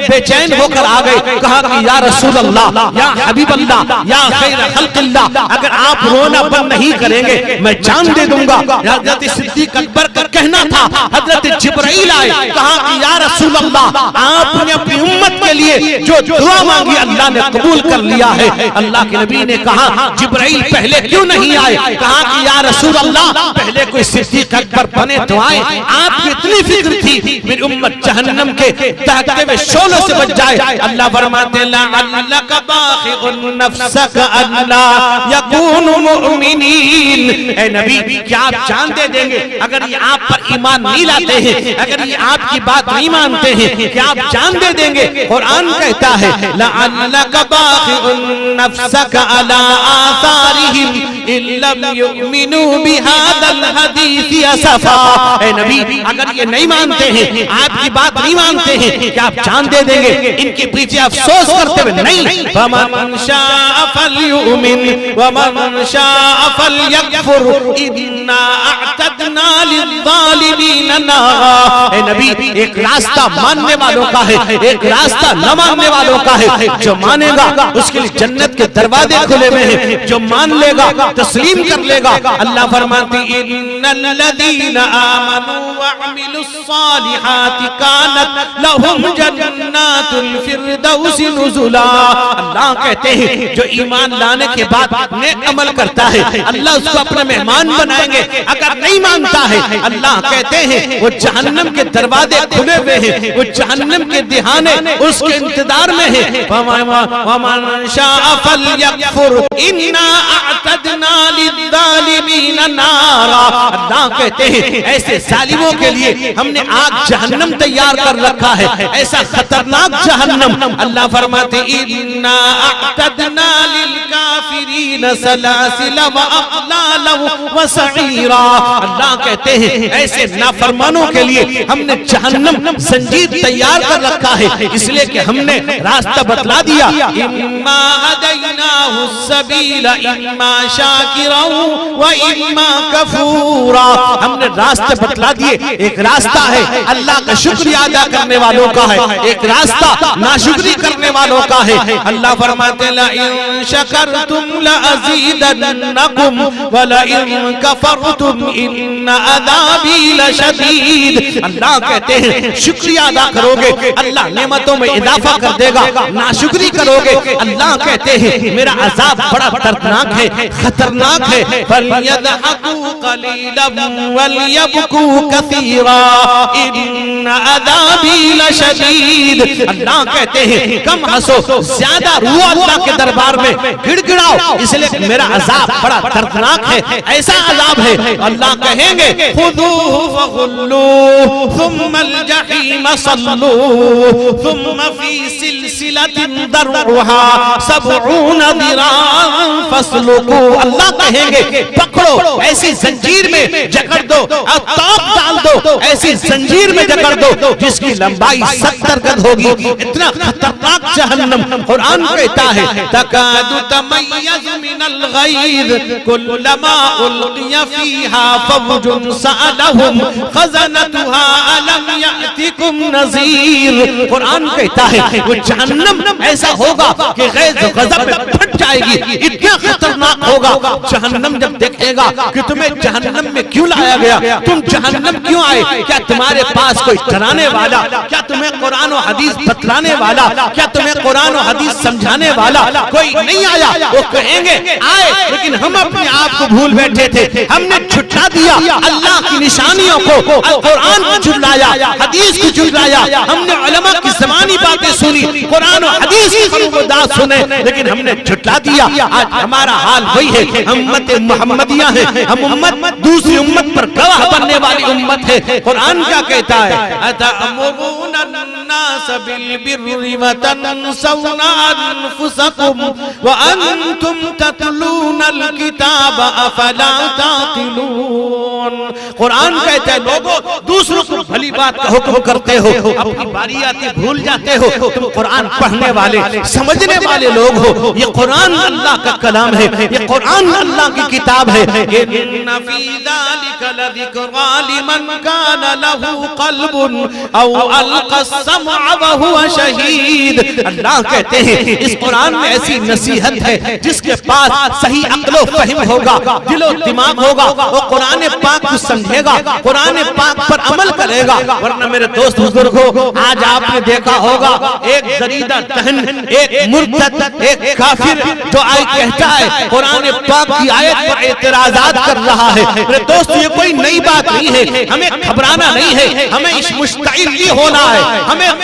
बेचैन होकर आ गए, कहा कि या रसूल अल्लाह, या हबीब अल्लाह, या खैर खल्क़िल्लाह, अगर आप रोना बंद नहीं करेंगे मैं जान दे दूंगा। हजरत सिद्दीक अकबर का कहना था, हजरत जिब्राइल आए, कहा कि या रसूल अल्लाह, आपने अपनी उम्मत के लिए जो दुआ मांगी अल्लाह ने कबूल कर लिया है। अल्लाह के नबी ने कहा जिब्राइल पहले क्यों नहीं आए? कहा कि या रसूल अल्लाह, पहले कोई सिद्दीक अकबर बने तो आए। आपकी इतनी फिक्र थी मेरी उम्मत जहन्नम के दहकते हुए शोलों से बच जाए। अल्लाह फरमाते हैं लअल्लका बाखिउन नफ्सका अल्ला यकूनु मुमिनीन। ए नबी, क्या आप जान दे देंगे अगर ये आप पर ईमान नहीं लाते हैं, अगर ये आपकी बात नहीं मानते हैं, क्या आप जान दे देंगे? कुरान कहता है लअल्लका बाखिउन नफ्सका अला आसारिहिम इल्लम युमिनू बिहादल हदीस असफा। ए नबी, अगर ये नहीं मानते हैं, आपकी बात नहीं मानते हैं, क्या आप जान दे देंगे इनके पीछे अफसोस करते हुए? नहीं। फमन शाअ फलयुमिन वमन शाअ फलयकफुर इन्ना अअतदना लिज़्ज़ालिमीन नारा। ए नबी, एक रास्ता मानने वालों का है, एक रास्ता न मानने वालों का है। जो मानेगा उसके लिए जन्नत के दरवाजे खुले हुए हैं, जो मान लेगा तस्लीम कर लेगा। अल्लाह फरमाते इन्नल लज़ीना आमनू व अमिलुस सालिहाति कानत लहुम जन्नातुल फिरदौसी नुज़ुला। अल्लाह कहते हैं जो ईमान लाने के बाद नेक अमल करता है अल्लाह उसको अपने मेहमान बनाएंगे। अगर नहीं मानता है अल्लाह कहते हैं वो जहन्नम के दरवाजे खुले हुए हैं, वो जहन्नम के दिहाने उसके इंतजार में है। वमन शाअ फलयकफुर इन्ना अअतदना लिज़्ज़ालिमीन नारा। अल्लाह कहते हैं ऐसे जालिमों के लिए हमने आग जहन्नम तैयार कर रखा है, ऐसा खतरनाक जहन्नम। अल्लाह फरमाते इन्ना अअतदना लिल काफिरीन सलासिला व अग़लाला व सईरा। अल्लाह कहते हैं ऐसे नाफरमानों के लिए हमने जहन्नम जंजीर तैयार कर रखा है, इसलिए कि हमने रास्ता बतला दिया। इम्मा हदैनाहु सबीला इम्मा शाकिरन व इम्मा कफूरा। हमने रास्ते बतला दिए, एक रास्ता है अल्लाह का शुक्रिया अदा करने वालों का है, एक रास्ता नाशुक्री करने वालों का है। अल्लाह फरमाते ला इन शकरतुम लअज़ीदन्नकुम व ला इन कफरतुम इन्न अज़ाबी लशदीद। अल्लाह कहते हैं शुक्रिया अदा करोगे अल्लाह नेमतों में इजाफा कर देगा, नाशुक्री करोगे अल्लाह कहते हैं मेरा अजाब बड़ा दर्दनाक है, खतरनाक है। फलयदहकू कलीलन वलयबकू कसीरा इन्न अज़ाबी लशदीद। अल्लाह कहते हैं कम हंसो, ज्यादा रो अल्लाह के दरबार में, गिड़गिड़ाओ, इसलिए मेरा अजाब बड़ा दर्दनाक है, ऐसा अजाब है। अल्लाह कहेंगे खुदूहु फगुल्लूहु सुम्मल जहीम सल्लूहु सुम्मा फी सिलसिलतिन दरउहा सबऊना दिराअन फस्लुकू। अल्लाह कहेंगे पकड़ो, ऐसी जंजीर में जकड़ दो और तोप डाल दो, ऐसी जंजीर में जकड़ दो जिसकी लंबाई 70 गज होगी। इतना खतरनाक जहन्नम। कुरान कहता है तकादु तमय्यज़ु मिनल गैज़ कुल्लमा उल्क़िया फीहा फौजुन सअलहुम खज़नतुहा अलम यअतिकुम नज़ीर। कुरान कहता है वो जहन्नम ऐसा होगा कि गैज़ गज़ब में फट जाएगी, इतना खतरनाक होगा। जहन्नम जब देखेगा कि तुम्हें जहन्नम में क्यों लाया गया, तुम जहन्नम क्यों आए, क्या तुम्हारे पास कोई डराने वाला, क्या तुम्हें कुरान और हदीस बतलाने वाला, क्या तुम्हें कुरान और हदीस समझाने वाला कोई नहीं आया? वो कहेंगे आए, लेकिन हम अपने आप को भूल बैठे थे, हमने छुटा दिया अल्लाह की निशानियों को, कुरान को झुटलाया, हदीस को झुटलाया। हमने उलमा की ज़बानी बातें सुनी, कुरान और हदीस की खबरदार सुने, लेकिन हमने झुटला दिया। आज हमारा हाल वही है। हम उम्मत मुहम्मदिया है, हम उम्मत दूसरी उम्मत पर गवाह बनने वाली उम्मत है। कुरान क्या कहता है अतअमुरूना अन्नास बिल बिर्रि व तनसौना अनफुसकुम व अंतुम ततलूनल किताब अफला ताक़िलून। कुरान कहता है लोगों दूसरों को भली बात का हुक्म करते हो, अपनी बारी आती भूल जाते हो। तुम कुरान पढ़ने वाले समझने वाले लोग हो, ये कुरान अल्लाह का कलाम है, ये कुरान अल्लाह की किताब है। इन्ना फी ज़ालिका लज़िक्रा लिमन काना लहू क़ल्बुन औ अलक़ा अस्समअ व हुवा शहीद। अल्लाह कहते हैं इस कुरान में ऐसी नसीहत है जिसके पास सही अक्ल फहिम होगा, दिलो दिमाग होगा, वो कुरान पाक को समझेगा, कुरान पाक पर अमल करेगा। वरना मेरे दोस्त बुजुर्गों, आज आपने देखा होगा एक दरीदा तहन, एक मुर्तद, एक काफिर जो आए कहता है कुरान पाक की आयत पर एतराज़ात कर रहा है। मेरे दोस्त ये कोई नई बात नहीं है, हमें घबराना नहीं है, हमें इस मुश्ताइल नहीं होना है,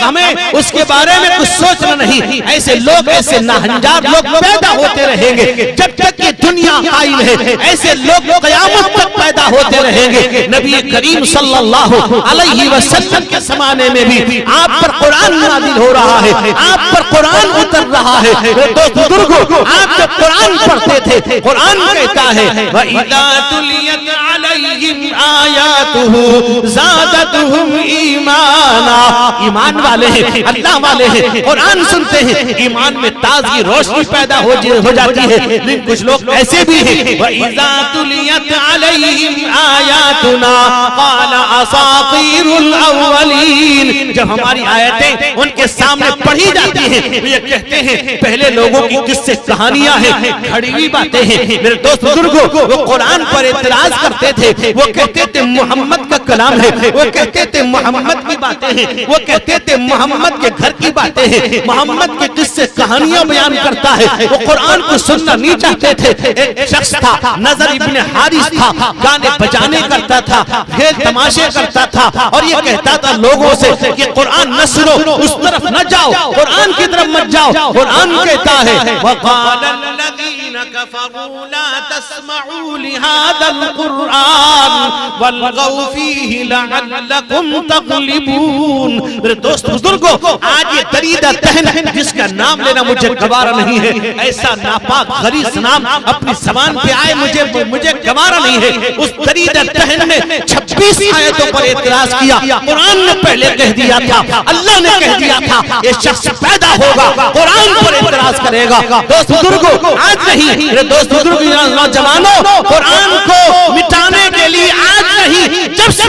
हमें उसके बारे में कुछ सोचना नहीं। ऐसे लोग, ऐसे नाहंजार लोग पैदा होते रहेंगे जब तक ये दुनिया कायम है, ऐसे लोग क़यामत तक पैदा होते रहेंगे। नबी करीम सल्लल्लाहु अलैहि वसल्लम के ज़माने में भी आप पर कुरान नाज़िल हो रहा है, आप पर कुरान उतर रहा है। दोस्त बुजुर्गों, आप जब कुरान पढ़ते थे, कुरान कहता है व इज़ा तुलियत अलैहिम आयातुहु ज़ादतहुम ईमाना। ईमान वाले हैं, अल्लाह वाले हैं, कुरान सुनते हैं, ईमान में ताज़गी रोशनी पैदा हो जाती है। लेकिन कुछ लोग ऐसे भी हैं व इज़ा तुलियत अलैहिम आयातुना क़ाला असातीरुल अव्वलीन। जब हमारी आयतें उनके सामने पढ़ी जाती हैं तो ये कहते हैं पहले लोगों की किस्से कहानियां हैं, घड़ी हुई बातें हैं। मेरे दोस्त बुजुर्गों, वो कुरान पर एतराज करते थे, वो कहते थे मोहम्मद का कलाम है, वो कहते थे मोहम्मद की बातें हैं, वो कहते थे मोहम्मद के घर की बातें हैं, मोहम्मद के किस्से कहानियां बयान करता है। वो कुरान को सुनना नहीं चाहते थे। एक शख्स था नजर इब्ने हारिस था, गाने बजाने करता था, खेल तमाशे करता था और ये कहता था लोगों से कि कुरान न सुनो, उस तरफ न जाओ, कुरान की तरफ मत जाओ। कुरान कहता है वक़ाल लल्लज़ीना कफ़रू ला तस्मऊ लिहाज़ल कुरान वल्गौ फ़ीहि लअल्लकुम तग़लिबून। मेरे दोस्त बुजुर्गों, आज ये दरीदा तहन जिसका नाम लेना मुझे गवारा नहीं है, ऐसा नापाक गलीज़ नाम अपनी ज़बान पे आए मुझे गवारा नहीं है। उस दरीदा तहन ने 26 आयतों पर एतराज किया। कुरान ने पहले कह दिया था, अल्लाह ने कह दिया था ये शख्स पैदा होगा, कुरान पर एतराज करेगा। दोस्त बुजुर्गों, आज नहीं, मेरे दोस्त बुजुर्गों, नौजवानों, कुरान को मिटाने के लिए आज नहीं, जब से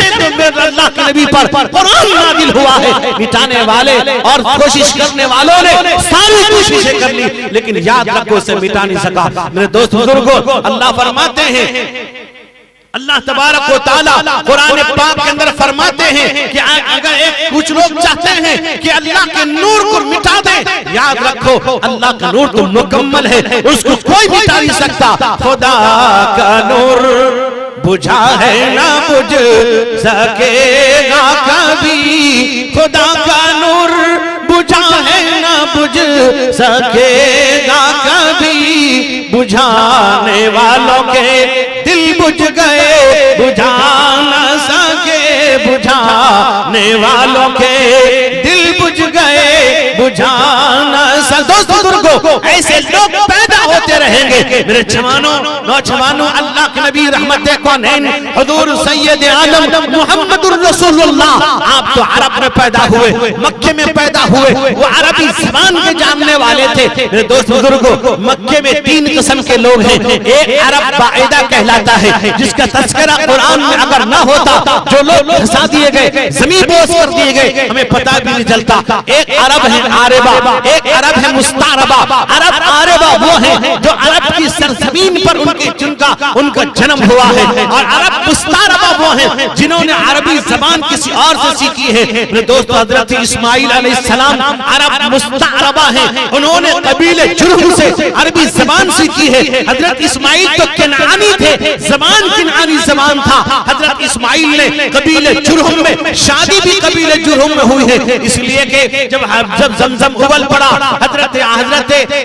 अल्लाह के नबी पर कुरान नाज़िल हुआ है, मिटाने वाले और कोशिश करने वालों ने सारी कोशिशें कर ली, लेकिन याद रखो उसे मिटा नहीं सका। मेरे दोस्त बुजुर्गों, अल्लाह फरमाते हैं अल्लाह तबारक व तआला कुरान पाक के अंदर फरमाते हैं कि अगर कुछ लोग चाहते हैं कि अल्लाह के नूर को मिटा दें, याद रखो अल्लाह का नूर तो मुकम्मल है, उसको कोई मिटा नहीं सकता। खुदा का नूर बुझा है ना बुझ सकेगा कभी, खुदा का नूर बुझा है ना बुझ सकेगा कभी, बुझाने वालों के दिल बुझ गए बुझा न सके, बुझाने वालों के दिल बुझ गए बुझा न सके। दोस्तों बुजुर्गों, ऐसे लोग पैदा होते रहेंगे। मेरे जवानों नौजवानों, अल्लाह के नबी रहमत कौनैन हुजूर सैयद आलम मुहम्मदुर रसूलुल्लाह, आप तो अरब में पैदा हुए, मक्के में पैदा हुए, वो अरबी ज़बान के जानने वाले थे। मेरे दोस्त बुजुर्गों, मक्के में 3 किस्म के लोग हैं। एक अरब बाइदा कहलाता है, जिसका तस्करा कुरान में अगर न होता, जो लोग फंसा दिए गए, जमीन बोझ कर दिए गए, हमें पता भी नहीं चलता। एक अरब है आरेबा, एक अरब है मुस्तारबा। अरब आरेबा वो है जो अरब की सरजमीन पर उनका जन्म हुआ है, और अरब मुस्तारबा वो है जिन्होंने अरबी जबान किसी और से सीखी है। मेरे दोस्तों, हजरत इस्माइल अलैहिस्सलाम अरब मुस्तारबा है, उन्होंने कबीले जुर्हम से अरबी जबान सीखी है। हजरत इस्माइल तो कनानी थे, जबान कनानी जबान था। हजरत इस्माइल ने कबीले जुर्हम में शादी भी कबीले जुर्हम में हुई है, इसलिए कि जब जमजम उबल पड़ा, हजरत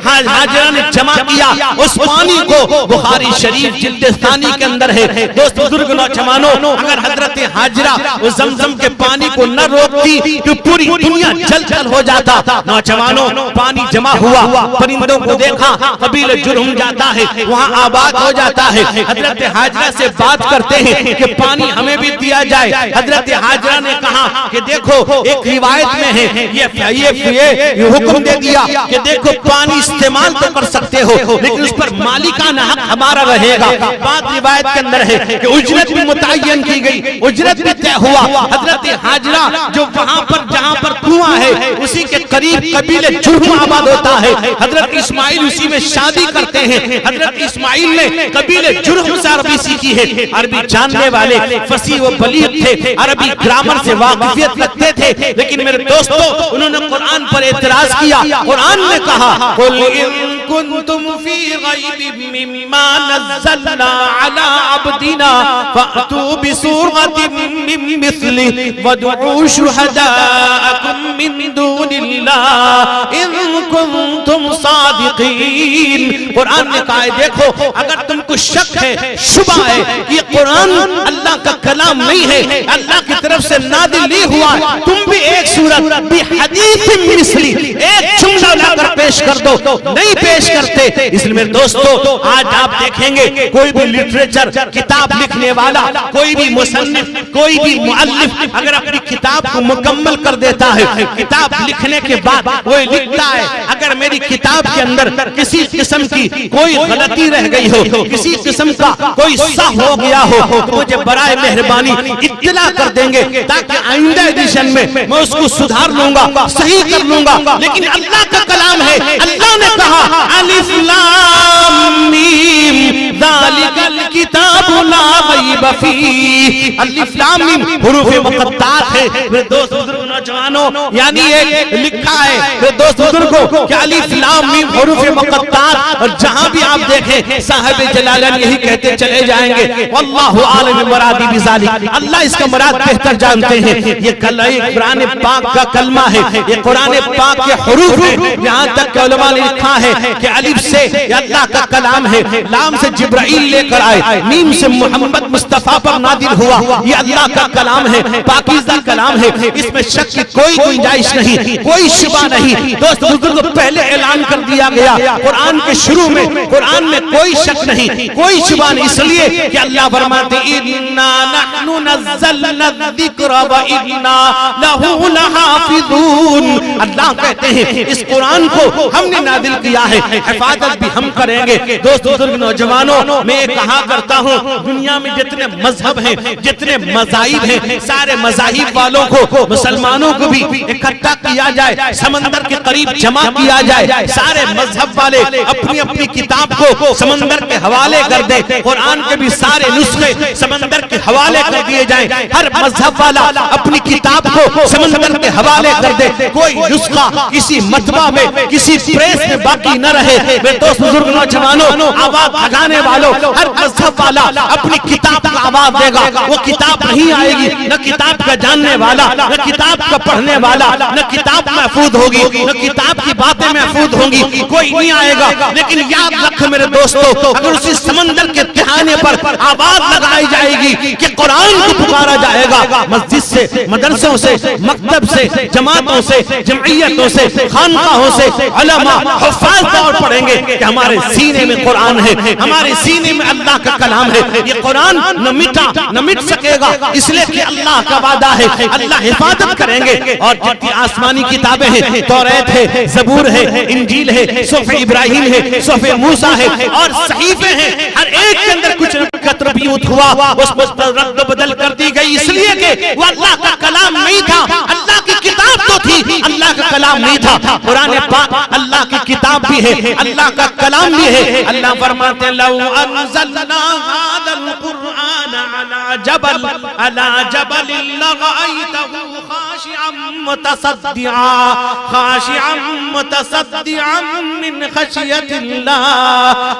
हाजरा ने जमा किया उस पानी को, बुखारी शरीफ जिल्द सानी के अंदर है। दोस्त बुजुर्ग नौजवानों, अगर हजरत हाजरा उस जमजम के पानी को न रोकती तो पूरी दुनिया जल हो जाता। नौजवानों, पानी जमा हुआ, परिंदों को देखा, कबीले जुर्हम जाता है, वहाँ आबाद हो जाता है। हजरत हाजरा से बात करते हैं कि पानी हमें भी दिया जाए। हजरत हाजरा ने कहा कि देखो, एक रिवायत में है ये हुक्म दे दिया कि देखो, पानी इस्तेमाल तो कर सकते हो, लेकिन उस पर मालिकाना हक हमारा रहेगा। बात रिवायत के अंदर है कि उजरत भी मुतय्यन की गई, उजरत भी तय हुआ। हजरत हाजरा जो वहां पर जहां पर कुआं है, उसी के करीब कबीले जुर्हम आबाद होता है। हजरत इस्माइल उसी में शादी करते हैं। हजरत इस्माइल ने कबीले जुर्हम से अरबी सीखी है। अरबी जानने वाले फसीह व बलीग थे, अरबी ग्रामर से वाकिफियत रखते थे। लेकिन मेरे दोस्तों, उन्होंने कुरान पर एतराज किया। कुरान ने कहा, कुल इन कुंतुम फी गैबिम मिम्मा नज़्ज़लना अला अब्दिना फअतू बिसूरतिम मिन मिस्लिहि वदऊ शुहदाअकुम मिन दुनिल्लाह इन कुंतुम सादिकीन। कुरान ने कहा, देखो, अगर तुमको शक है, शुबा है कि ये कुरान अल्लाह का कलाम नहीं है, अल्लाह की तरफ से नादिल नहीं हुआ, तुम भी एक सूरत भी हदीस मिस्ली एक जुमला लाकर पेश कर दो। नहीं पेश करते। इसलिए मेरे दोस्तों, आज आप देखेंगे कोई भी लिटरेचर किताब लिखने वाला, कोई भी मुसन्निफ, कोई भी मुअल्लिफ अगर अपनी किताब को मुकम्मल कर देता है, किताब लिखने के बाद वो लिखता है, अगर मेरी किताब के अंदर किसी किस्म की कोई गलती रह गई हो, किसी किस्म का कोई सह हो गया हो, तो मुझे बराए मेहरबानी इत्तला कर देंगे, ताकि आइंदा एडिशन में मैं उसको सुधार लूंगा, सही कर लूंगा। लेकिन अल्लाह का कलाम है, अल्लाह ने कहा, अलिफ लाम मीम ज़ालिकल किताबु ला रैब फीह। अलिफ लाम मीम हुरूफ मुक़त्तात है। मेरे दोस्त बुजुर्ग नौजवानों, यानी एक लिखा है मेरे दोस्त बुजुर्गों कि अलिफ लाम मीम हुरूफ मुक़त्तात, और जहां भी आप देखें साहिब जलालैन यही कहते चले जाएंगे, वल्लाहु आलिम मुरादी बिज़ालिक। अल्लाह इसका मुराद बेहतर जानते हैं। ये कुरान पाक का कलमा है, ये कुरान पाक के हुरूफ है। यहाँ तक कि उलमा ने लिखा है कि अलिफ से अल्लाह का कलाम है, लाम से जिब्राइल लेकर आए, मीम से मोहम्मद मुस्तफा पर नादिल हुआ। ये अल्लाह का कलाम है, पाकीज़ा कलाम है, इसमें शक की कोई गुंजाइश नहीं, कोई शुबा नहीं। दोस्त बुजुर्ग, पहले ऐलान कर दिया गया कुरान के शुरू में, कुरान में कोई शक नहीं, कोई शुबा नहीं, इसलिए कि अल्लाह फरमाते इन्ना नहनु नज़्ज़लना ज़िक्र व इन्ना लहू लहाफ़िज़ून। अल्लाह कहते हैं इस कुरान को हमने नादिल किया है, हिफाजत भी हम करेंगे। दोस्त बुजुर्ग नौजवानों, मैं कहा करता हूँ दुनिया में जितने मजहब हैं, जितने मज़ाहिब हैं, सारे मज़ाहिब वालों को, मुसलमानों को भी इकट्ठा किया जाए, समंदर के करीब जमा किया जाए, सारे मजहब वाले अपनी अपनी किताब को समंदर के हवाले कर दे, कुरान के भी सारे नुस्खे समंदर के हवाले कर दिए जाएं, हर मजहब वाला अपनी किताब को समंदर के हवाले कर दे, कोई नुस्खा किसी मतबा में, किसी प्रेस में बाकी न रहे। मेरे दोस्त बुजुर्ग नौजवानों, आवाज लगाने वालों, हर मजहब वाला अपनी किताब का आवाज देगा, वो किताब नहीं आएगी, न किताब का जानने वाला, न किताब का पढ़ने वाला, न किताब महफूज होगी, न किताब की बातें महफूज होंगी, कोई नहीं आएगा। लेकिन याद रख मेरे दोस्तों, अगर उसी समंदर के तहाने पर आवाज लगाई जाएगी कि कुरान को पुकारा जाएगा, मस्जिद से, मदरसों से, मकतब से, जमातों से, जमइयतों से, खानकाहों से उलमा हुफ्फाज दौड़ पड़ेंगे कि हमारे सीने में कुरान है, हमारे सीने में अल्लाह का कलाम है। ये कुरान न मिटा न मिट सकेगा, इसलिए कि अल्लाह का वादा है, अल्लाह हिफाजत करेंगे। और जितनी आसमानी किताबें हैं, तौरात है, ज़बूर है, इंजील है, सूफ़े इब्राहिम है, सूफ़े मूसा है और सहीफे हैं, हर एक के अंदर कुछ तरबियत हुआ, उसमें रद्द बदल कर दी गई, इसलिए कि वो अल्लाह का कलाम नहीं था, अल्लाह की किताब तो थी, अल्लाह का कलाम नहीं था। कुरान पाक अल्लाह की किताब भी है, अल्लाह का कलाम भी है। अल्लाह फरमाते लौ अनज़लना हाज़ल कुरआन अला जबल लरअयतहु खाशिअन मुतसद्दिअन मिन खशियतिल्लाह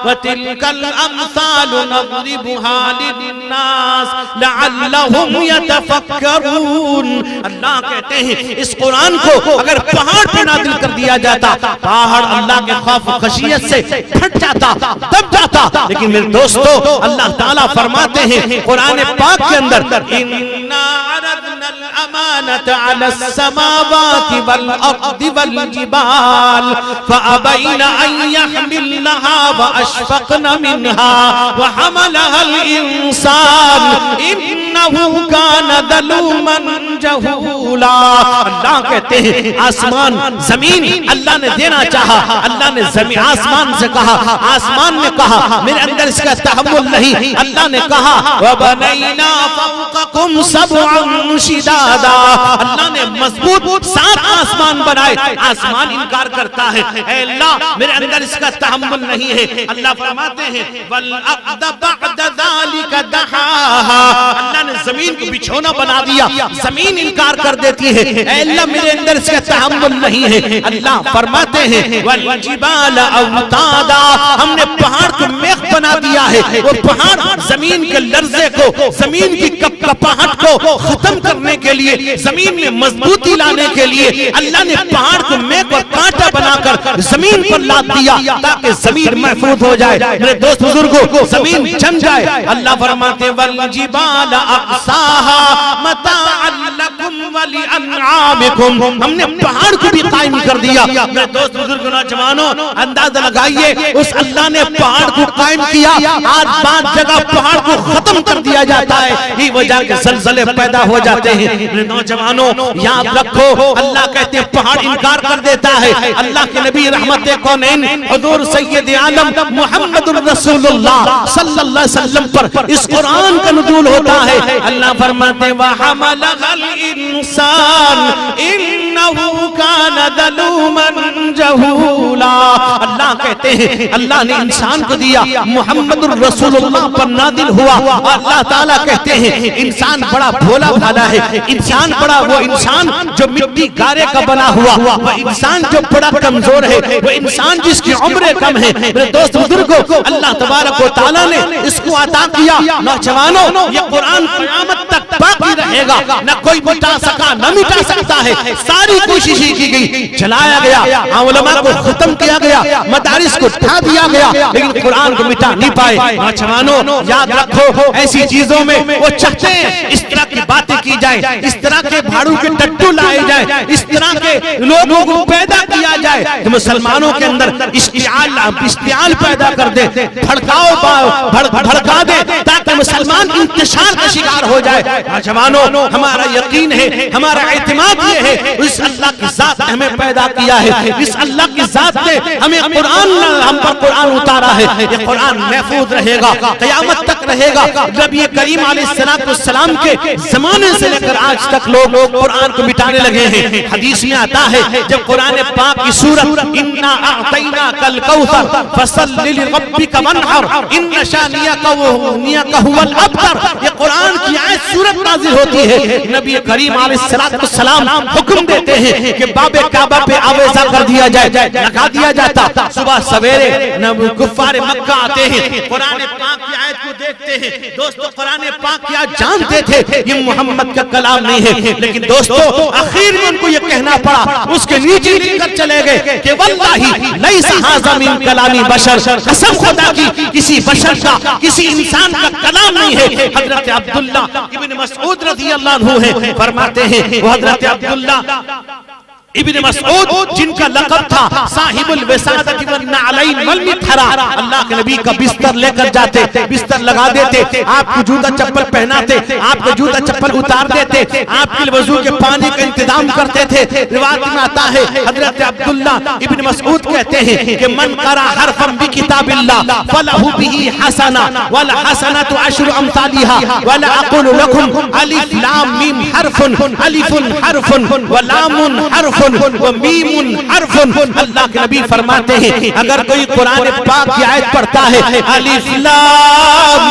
व तिलकल अमसालु नज़रिबुहा लिन्नास लअल्लहुम यतफक्करून। अल्लाह कहते हैं इस कुरान को अगर पहाड़ पे नाज़िल कर दिया जाता, पहाड़ अल्लाह के खौफ खशियत से फट जाता, दब जाता। लेकिन मेरे दोस्तों, अल्लाह ताला फरमाते हैं कुरान पाक के अंदर, इन्ना अरदनल अमानत अलस समावाति वल अर्दि वल जिबाल फअबैना अन यहमिलनहा व अशफक़न मिनहा व हमलहल इंसान इन्नहु कान ज़लूमन जहूला। अल्लाह कहते हैं आसमान जमीन अल्लाह ने देना चाहा, अल्लाह ने जमीन आसमान से कहा, आसमान ने कहा मेरे अंदर इसका तहम्मुल नहीं, अल्लाह ने कहा वबनैना फौक़कुम सबअन शिदादा, अल्लाह ने मजबूत 7 आसमान बनाए। आसमान इनकार करता है, ऐ अल्लाह मेरे अंदर इसका तहम्मुल नहीं है। अल्लाह फरमाते हैं वल अर्द बअद ज़ालिका दहाहा, अल्लाह ने जमीन को बिछौना बना दिया, जमीन इनकार कर देती है, ऐ अल्लाह मेरे अंदर इसका तहम्मुल नहीं है। अल्लाह फरमाते हैं वल जिबाल अवतादा, हमने पहाड़ को मेख बना दिया है, वो पहाड़ जमीन के लर्जे को, जमीन की कपकपाहट को खत्म करने के लिए, जमीन में मजबूती लाने के लिए अल्लाह ने पहाड़ को मेख और कांटा बनाकर जमीन पर लाद दिया ताकि जमीन महफूज हो जाए। मेरे दोस्त बुजुर्गों, जमीन जम जाए। अल्लाह फरमाते वल जिबाल अक़साहा मताअन लकुम व लिअनआमिकुम, हमने पहाड़ को भी कायम कर दिया। मेरे दोस्त बुजुर्ग नौजवानों, अंदाजा लगाइए उस अल्लाह ने पहाड़ को कायम किया, आज 5 जगह पहाड़ को खत्म कर दिया जाता है, ये वजह के ज़लज़ले पैदा हो जाते हैं। मेरे नौजवानों याद रखो, अल्लाह कहते हैं पहाड़ इनकार कर देता है। अल्लाह के नबी रहमत कौनैन हुजूर सैयद आलम मुहम्मदुर रसूलुल्लाह सल्लल्लाहु अलैहि वसल्लम पर इस कुरान का नुज़ूल होता है। अल्लाह फरमाते व हमलहल इंसान इन्नहु कान ज़लूमन जहूला। अल्लाह कहते हैं अल्लाह ने इंसान को दिया, मुहम्मदुर रसूलुल्लाह पर नादिल हुआ। अल्लाह ताला कहते हैं इंसान बड़ा भोला भाला है, इंसान बड़ा वो इंसान जो मिट्टी गारे का बना हुआ, वो इंसान जो बड़ा कमजोर है, वो इंसान जिसकी उम्र कम है। मेरे दोस्त बुजुर्गों, अल्लाह तबारक व तआला ने इसको अता किया। नौजवानों, ये कुरान क़यामत तक बाकी रहेगा, न कोई मिटा सका न मिटा सकता है। सारी कोशिशें की गई, जलाया गया, उलमा को खत्म किया गया, मदारिस को ढा दिया गया, लेकिन कुरान को मिटा नहीं पाए। नौजवानों याद रखो, ऐसी चीजों में वो चाहते हैं इस तरह की बातें की जाए, इस तरह के भाड़ू के टट्टू लाए जाए, इस तरह के लोगों को पैदा किया जाए कि मुसलमानों के अंदर इश्तियाल पैदा कर दे, भड़का दे, ताकि मुसलमान इंतशार का शिकार हो जाए। नौजवानों, हमारा यकीन है, हमारा एतमाद ये है उस अल्लाह की जात ने हमें पैदा किया है, इस अल्लाह की जात ने हमें कुरान, हम पर कुरान उतारा है। ये कुरान महफूज रहेगा, क़यामत तक रहेगा। नबी करीम अलैहिस्सलाम के जमाने से लेकर आज तक लोग कुरान को मिटाने लगे हैं। हदीस में आता है जब कुरान पाक की सूरत इन्ना अअतैना कल कौसर फसल्लि लिरब्बिका वन्हर इन्न शानियका हुवल अबतर, ये कुरान की आयत सूरत नाज़िल होती है। नबी करीम अलैहिस्सलाम हुक्म देते हैं कि बाबे काबा पे आवेज़ा कर दिया जाए, लगा दिया जाता। सुबह सवेरे कुफ्फार मक्का आते हैं, कुरान पाक की आयत को देखते हैं। दोस्तों कुरान पाक क्या जानते थे ये मोहम्मद का कलाम नहीं है, लेकिन दोस्तों आखिर में उनको ये कहना पड़ा, उसके नीचे लिखकर चले गए कि वल्लाही लैसा हाज़ा मिन कलामी बशर, कसम खुदा की किसी बशर का, किसी इंसान का कलाम नहीं है। हजरत अब्दुल्ला इब्न मसऊद रज़ियल्लाहु अन्हु है, फरमाते हैं वो हजरत अब्दुल्ला इब्न मसऊद जिनका लक़ब था साहिबुल वसादति वन नालैन वल मिथरा, अल्लाह के नबी का बिस्तर लेकर जाते, बिस्तर लगा देते, आपको जूता चप्पल पहनाते, आपको जूता चप्पल उतार देते, आपके वजू के पानी का इंतजाम करते थे। रिवायत में आता है हजरत अब्दुल्ला इब्न मसऊद कहते हैं कि मन करा हरफन बि किताबिल्लाह फलहु बिही हसना वल हसनतु अशरु अमसालिहा वला अक़ुलु लकुम अलिफ लाम मीम हरफुन अलिफुन हरफुन व लामुन हरफुन व मीमुन हरफुन। अल्लाह के नबी फरमाते हैं अगर कोई कुरान पाक की आयत पढ़ता है अलिफ लाम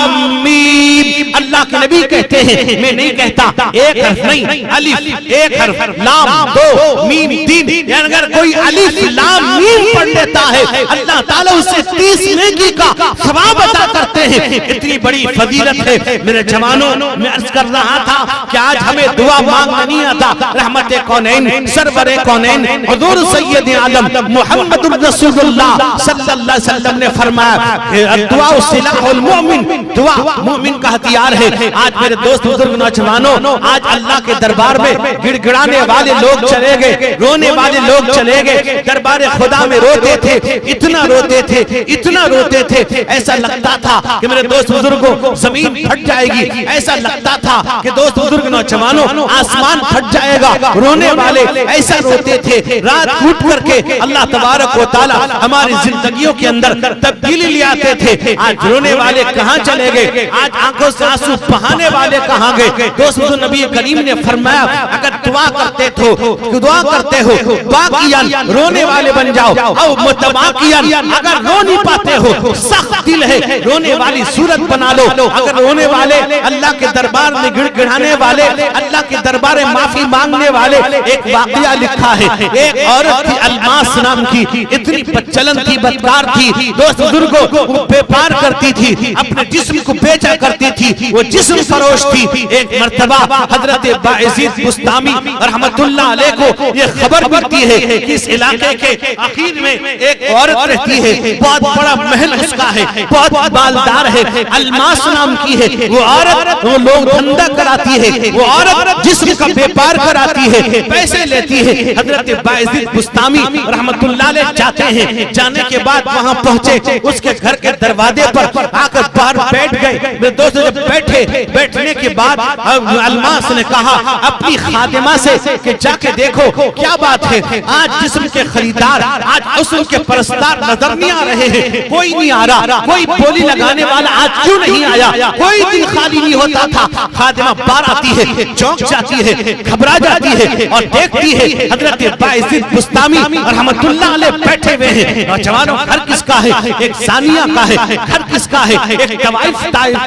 मीम, अल्लाह के नबी कहते हैं, मैं नहीं कहता, एक हर्फ नहीं, अलिफ एक हर्फ, लाम दो, मीम तीन, अगर कोई अलिफ लाम मीम पढ़ लेता है अल्लाह ताला उसे 30 नेकी का सवाब अता करते हैं। इतनी बड़ी फजीलत है। मेरे जवानों, मैं अर्ज कर रहा था कि आज हमें दुआ मांगना नहीं आता। रहमत कौनैन सरवर कौनैन हुजूर सैयद आलम मुहम्मदुर रसूलुल्लाह सल्लल्लाहु अलैहि वसल्लम ने फरमाया दुआ सिलाहुल मोमिन, दुआ मोमिन का हथियार है। आज मेरे दोस्त बुजुर्ग नौजवानों, आज अल्लाह के दरबार में गिड़गिड़ाने वाले लोग चले गए, रोने वाले लोग चले गए। दरबार खुदा में रोते थे, इतना रोते थे, इतना रोते थे, ऐसा लगता था कि मेरे दोस्त बुजुर्गों जमीन फट जाएगी, ऐसा लगता था कि दोस्त बुजुर्ग नौजवानों आसमान फट जाएगा। रोने वाले ऐसा रोते थे, रात उठ करके अल्लाह तबारक व तआला हमारी जिंदगियों के अंदर तब्दीली ले आते थे। आज रोने वाले कहाँ चले गए? आज आंखों से आंसू बहाने वाले कहाँ गए? दोस्तों नबी करीम ने फरमाया अगर दुआ करते हो बाकियान रोने वाले बन जाओ, और मुतबाकियान अगर रो नहीं पाते हो, सख्त दिल है, रोने वाली सूरत बना लो। अगर रोने वाले, अल्लाह के दरबार में गिड़गिड़ाने वाले, अल्लाह के दरबार में माफी मांगने वाले, एक वाकया लिखा है। एक औरत थी अलमास नाम की, इतनी बदचलन थी, बदकार थी। दोस्त बुजुर्गों वो व्यापार करती थी, अपने जिस्म को बेचा करती थी, वो जिस्म फरोश थी। एक मर्तबा हजरत बाइज़ीद बुस्तामी रहमतुल्लाह अलैह को ये खबर मिलती है कि इस इलाके के आखिर में एक औरत रहती है, बहुत बड़ा महल उसका है, बहुत मालदार है, अलमास नाम की है। वो औरत, वो लोग धंधा कराती है, वो औरत जिस्म का व्यापार कराती है, पैसे लेती है। हजरत बाइज़ीद बुस्तामी रहमतुल्लाह अलैह जाते हैं, जाने के बाद वहां पहुंचे, उसके घर के दरवाजे पर आकर बाहर बैठ गए। मेरे दोस्त जब बैठे, बैठने के बाद अलमास ने कहा अपनी खादिमा से कि जाके देखो क्या बात है, आज जिस्म के खरीदार, आज हुस्न के परस्तार नजर नहीं आ रहे हैं, कोई नहीं आ रहा, कोई बोली लगाने वाला आज क्यों नहीं आया, कोई दिन खाली नहीं होता था। खादिमा बाहर आती है, चौंक जाती है, घबरा जाती है और देखती है हजरत बाइज़ीद बुस्तामी रहमतुल्लाह अलैह बैठे हुए हैं। नौजवानों, घर किसका है? एक सानिया का है। घर किसका है? एक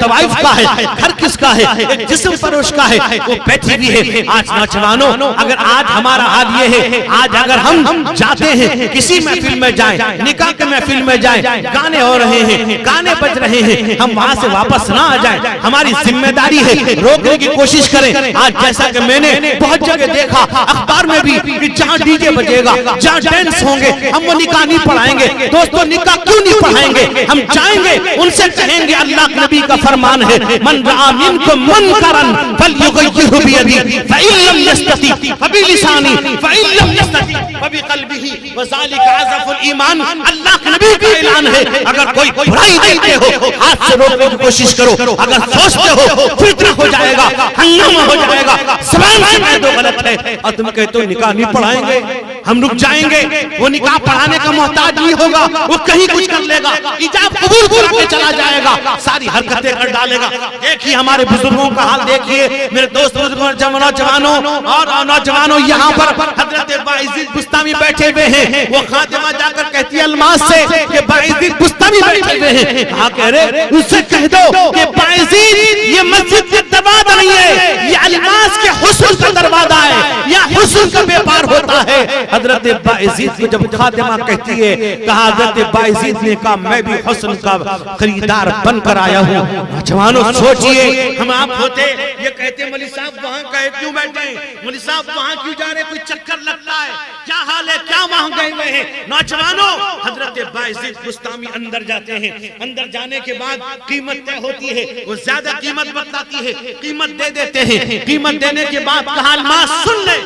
तवाइफ का है। घर किसका है? एक जिस्म फरोश का है। वो बैठी हुई है। आज नौजवानों, अगर आज हमारा हाल ये है, आज अगर हम जाते हैं किसी महफिल में जाएं, निकाह के महफिल में जाएं, गाने हो रहे हैं, गाने बज रहे हैं, हम वहां से वापस ना आ जाएं, हमारी जिम्मेदारी है रोकने की कोशिश करें। आज जैसा कि मैंने बहुत जगह देखा, अखबार में भी, कि जहाँ डीजे बजेगा, जहाँ डांस होंगे, हम वो निकाह नहीं पढ़ाएंगे। दोस्तों निकाह क्यों नहीं पढ़ाएंगे? हम जाएंगे, उनसे कहेंगे अल्लाह के नबी का फरमान है मन रआ मिनकुम मुनकरन फलयुगय्यिरहु बियदिही फइन लम यस्तति फबिलिसानी फइन लम यस्तति फबिक़ल्बिही वज़ालिका अज़फ़ुल ईमान। अल्लाह के नबी का ऐलान है अगर कोई बुराई देखते हो हाथ से रोकने की कोशिश करो। अगर सोचते हो फितना हो जाएगा, हंगामा हो जाएगा, सवाल से कह दो गलत है, और तुम कहते हो निकाह नहीं पढ़ाएंगे, हम रुक जाएंगे, वो निकाह पढ़ाने का मोहताज नहीं होगा, वो कहीं कुछ कर लेगा, इजाब कबूल करके चला जाएगा, सारी हरकतें कर डालेगा। देखिए हमारे बुजुर्गों का हाल देखिए, मेरे दोस्त बुजुर्गों, नौजवानों और नौजवानों, यहाँ पर हजरत बाइज़ीद बुस्तामी बैठे हुए हैं। वो खातिमा जाकर कहती है अलमास से कि बाइज़ीद बुस्तामी बैठे हुए हैं। कहा कह रहे उससे कह दो कि बाइज़ीद ये मस्जिद का दरवाजा नहीं है, ये अलमास के हुस्न का दरवाजा है, या हुस्न का व्यापार होता है। हजरत बाइज़ीद को जब खातिमा कहती है, कहा हजरत बाइज़ीद ने कहा मैं भी हुस्न का खरीदार बनकर आया हूँ। नौजवानों सोचिए, हम आप होते ये कहते मौलवी साहब वहाँ कहे क्यों बैठे हैं, मौलवी साहब वहाँ क्यों जा रहे, कोई चक्कर लगता है, क्या हाल है, क्या वहाँ गए हुए हैं। नौजवानों हजरत बाइज़ीद बुस्तामी अंदर जाते हैं, अंदर जाने के बाद कीमत तय होती है, वो ज्यादा कीमत बताती है, कीमत दे देते हैं। कीमत देने के बाद कहा अलमास सुन ले,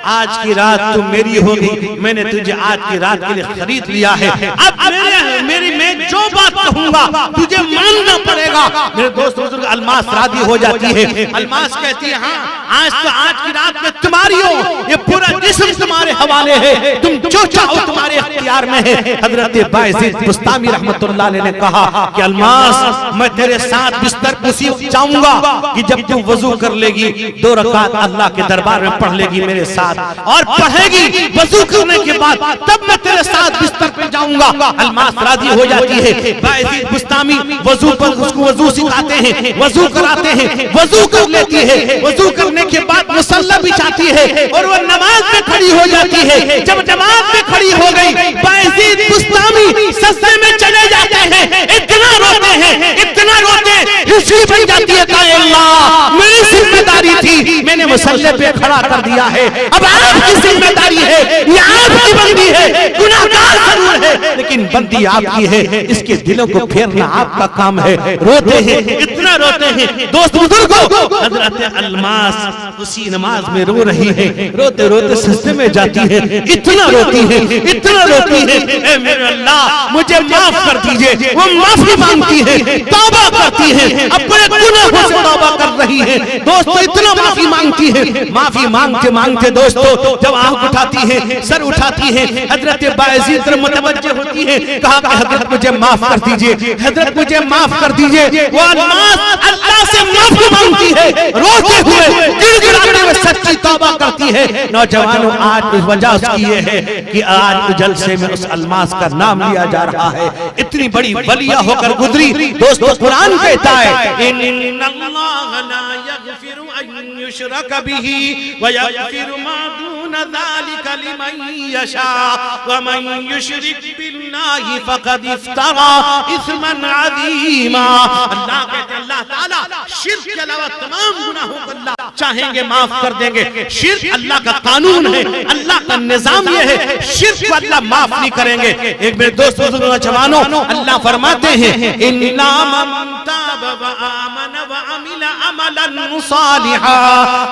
आज की रात तू मेरी होगी, मैंने तुझे आज की रात के लिए खरीद लिया है, अब मेरी मैं जो बात कहूंगा तुझे मानना पड़ेगा। मेरे दोस्त बुजुर्ग, अलमास राजी हो जाती है। अलमास कहती है हाँ आज तो आज की रात में तुम्हारी हो, ये पूरा जिस्म तुम्हारे हवाले है, तुम जो चाहो तुम्हारे इख्तियार में है। हजरत बाइज़ीद बुस्तामी रहमतुल्लाह अलैह ने कहा कि अलमास मैं तेरे साथ बिस्तर उसी जाऊंगा कि जब तू वजू कर लेगी, 2 रकात अल्लाह के दरबार में पढ़ लेगी मेरे साथ, और पढ़ेगी वजू करने के बाद, तब मैं तेरे साथ बिस्तर पे जाऊंगा। अलमास राजी हो जाती है। बाइज़ीद बुस्तामी वजू पर उसको वजू सिखाते हैं, वजू कराते हैं, वजू कर लेती है। वजू करने के बाद मुसल्ला बिछाती है और वो नमाज में खड़ी हो जाती है। जब नमाज में खड़ी हो गई, बाइज़ीद बुस्तामी सजदे में चले जाते हैं, इतना रोते हैं, इतना रोते हैं, हिस्सी बन जाती है, कहा अल्लाह मेरी जिम्मेदारी थी, मैंने मुसल्ले पे खड़ा कर दिया है, अब आपकी जिम्मेदारी है, ये आपकी बंदी है, गुनाहगार जरूर है लेकिन बंदी आपकी है, इसके दिलों को फेरना आपका काम है। रोते हैं, इतना रोते हैं। दोस्त बुजुर्गों, हजरत अलमास उसी नमाज में रो रही है, रोते रोते सजदे में जाती है, इतना रोती है, इतना रोती है, ऐ मेरे अल्लाह मुझे माफ कर दीजिए। वो माफी मांगती है, तौबा करती है, अपने गुनाहों से तौबा कर रही है। दोस्तों इतना माफी मांगती है, माफी मांगते मांगते दोस्तों जब आंख उठाती है, सर उठाती है, हजरत बाइज़ीद तरफ मुतवज्जह होती है, कहा हजरत मुझे माफ कर दीजिए, हजरत मुझे माफ कर दीजिए। वो अलमास अल्लाह से माफी मांगती है, रोते हुए गिड़गिड़ाते हुए सच्ची तौबा करती है। नौजवानों आज वजह उसकी ये है कि आज जलसे में उस अलमास का नाम लिया जा रहा है, इतनी बड़ी वलिया होकर गुजरी। दोस्तों कुरान कहता है इन्नल्लाह ला यगफिरु अन युशरक बिही व यगफिरु मा दून ज़ालिका लिमन यशा व मन युशरिक बिल्लाहि फक़द इफ्तरा इस्मन अज़ीमा। अल्लाह कहते हैं अल्लाह ताला शिर्क के अलावा तमाम गुनाहों को अल्लाह चाहेंगे माफ कर देंगे। शिर्क अल्लाह का कानून है, अल्लाह का निजाम ये है, शिर्क को अल्लाह माफ नहीं करेंगे। एक मेरे दोस्त नौजवानों, अल्लाह फरमाते हैं इन्ना मन ताब व आमन व अमिला अमलन सालिहा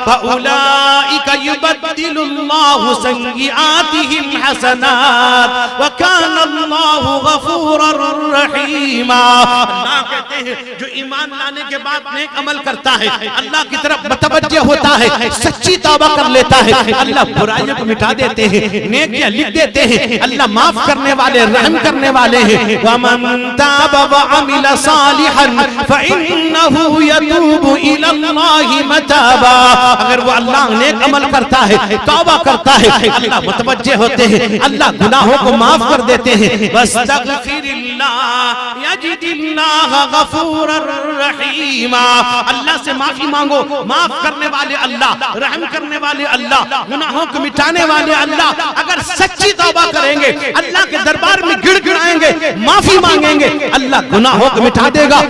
फउलाइका युबद्दिलुल्लाहु सय्यिआतिहिम हसनात व काना अल्लाहु गफूरर रहीमा। अल्लाह कहते हैं जो ईमान लाने के बाद नेक अमल करता है, अल्लाह की तरफ मुतवज्जह होता है, सच्ची तौबा कर लेता है, अल्लाह बुराइयों को मिटा देते हैं, नेकियां लिख देते हैं। अल्लाह माफ करने वाले, रहम करने वाले हैं। वमन ताब व अमिला सालिहन फइन्नहु यतूबु इलल्लाहि मताबा। अगर वो अल्लाह नेक अमल करता है, तौबा करता है, अल्लाह मुतवज्जह होते हैं, अल्लाह गुनाहों को माफ कर देते हैं। वस्तगफिरिल्लाह यजिदिल्लाह गफूरर रहीमा। अल्लाह से माफी मांगो, माफ करने वाले अल्लाह, रहम करने वाले अल्लाह, गुनाहों को मिटाने वाले अल्लाह। अगर सच्ची तौबा करेंगे, अल्लाह के दरबार में गिड़गिड़ाएंगे, माफी मांगेंगे, अल्लाह गुनाहों को मिटा देगा।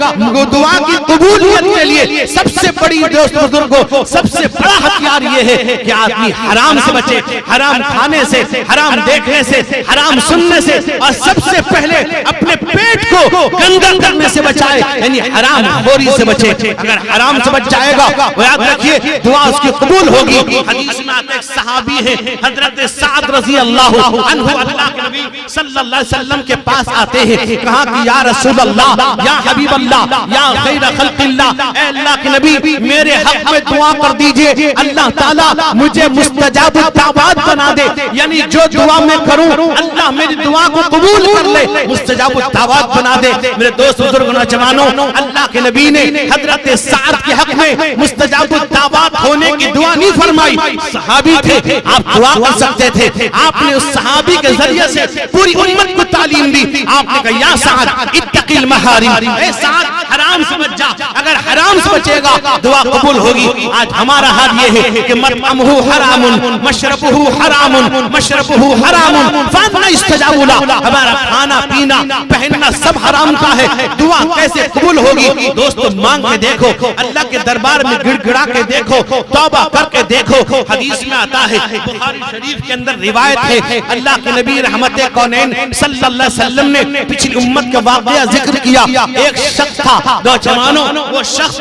दुआ की कबूलियत के लिए सबसे बड़ी दोस्त बुजुर्गों, सबसे बड़ा हथियार ये है कि आदमी हराम से बचे, हराम खाने से, हराम देखने से, हराम सुनने से, और सबसे पहले अपने पेट को गंदा करने से बचाए, यानी हराम खोरी से बचे। अगर हराम से बच जाएगा वो याद रखिए दुआ उसकी कबूल होगी। हदीस में आता है सहाबी है हजरत साद रज़ी अल्लाह अन्हु, अल्लाह के नबी सल्लल्लाहु अलैहि वसल्लम के पास आते हैं, कहा कि या रसूल अल्लाह, या हबीब अल्लाह, या खैर खल्क़िल्लाह, ए अल्लाह के नबी मेरे हक में दुआ कर दीजिए, अल्लाह ताला मुझे मुस्तजाब दावत बना दे, यानी जो दुआ मैं करूं अल्लाह मेरी दुआ को कबूल कर ले, मुस्तजाब दावत बना दे। मेरे दोस्त बुजुर्ग नौजवानों, अल्लाह के नबी ने हजरत साद के हक में मुस्तजाब दावत होने की दुआ नहीं फरमाई। सहाबी थे, आप दुआ कर सकते थे, आपने उस सहाबी के जरिए से पूरी उम्मत को तालीम दी। आपने कहा या साद इत्तकिल महारिम, ए साद हराम से बच जा, अगर हराम से बचेगा दुआ कबूल होगी। आज हमारा हाल ये है कि मतअमहु हरामुन मशरबुहु हरामुन मशरबुहु हरामुन फअन्ना इस्तजाबु ला, हमारा खाना पीना पहनना सब हराम का है, दुआ कैसे कबूल होगी? दोस्तों मांग के देखो, अल्लाह के दरबार में गिड़गिड़ा के देखो, तौबा करके देखो। हदीस में आता है, बुखारी शरीफ के अंदर रिवायत है, अल्लाह के नबी रहमत कौनैन सल्लल्लाहु अलैहि वसल्लम ने पिछली उम्मत का वाक़या जिक्र किया। एक शख्स था, नौजवानों, वो शख्स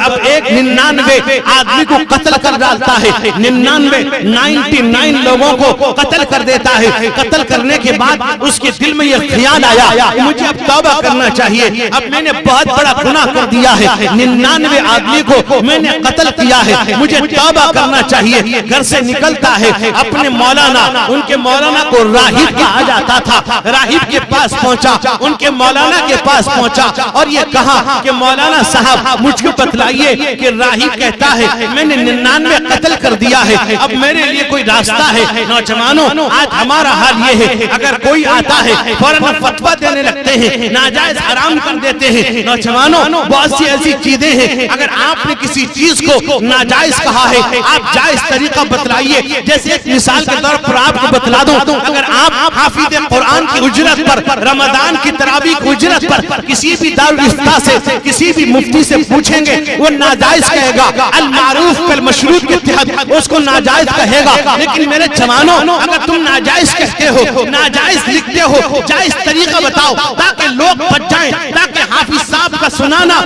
अब 199 आदमी को कत्ल कर डालता है, 99 लोगों को कत्ल कर देता है। कत्ल करने के बाद उसके दिल में यह ख्याल आया मुझे अब तौबा करना चाहिए, अब मैंने बहुत बड़ा गुनाह कर दिया है, 99 आदमी को मैंने कत्ल किया है, मुझे तौबा करना चाहिए। घर से निकलता है, अपने मौलाना, उनके मौलाना को राहिब कहा जाता था, राहिब के पास पहुंचा, उनके मौलाना के पास पहुंचा और ये कहा कि मौलाना साहब मुझको बतलाइए कि राहिब कहता है मैंने 99 कत्ल कर दिया है, अब मेरे लिए कोई रास्ता है? नौजवानों, आज हमारा हाल ये है, अगर कोई आता है फौरन फतवा देने लगते हैं, नाजायज हराम कर देते हैं। नौजवानों, बहुत सी ऐसी चीजें हैं, अगर आपने किसी चीज को नाजायज कहा है, आप जायज तरीका बतलाइए। जैसे एक मिसाल के तौर पर आपको बतला दूं, अगर आप हाफिज कुरान की उजरत पर, रमजान की तरावी की उजरत पर किसी भी दारुल इफ्ता से, किसी भी मुफ्ती से पूछेंगे, वो नाजायज कहेगा, अल मारूफ बिल मशरूत के तहत उसको नाजायज कहेगा। लेकिन मेरे जवानों, अगर तुम नाजायज कहते हो, नाजायज लिखते हो, जायज तरीका बताओ ताकि लोग बच जाएं, ताकि हाफिज साहब का सुनाना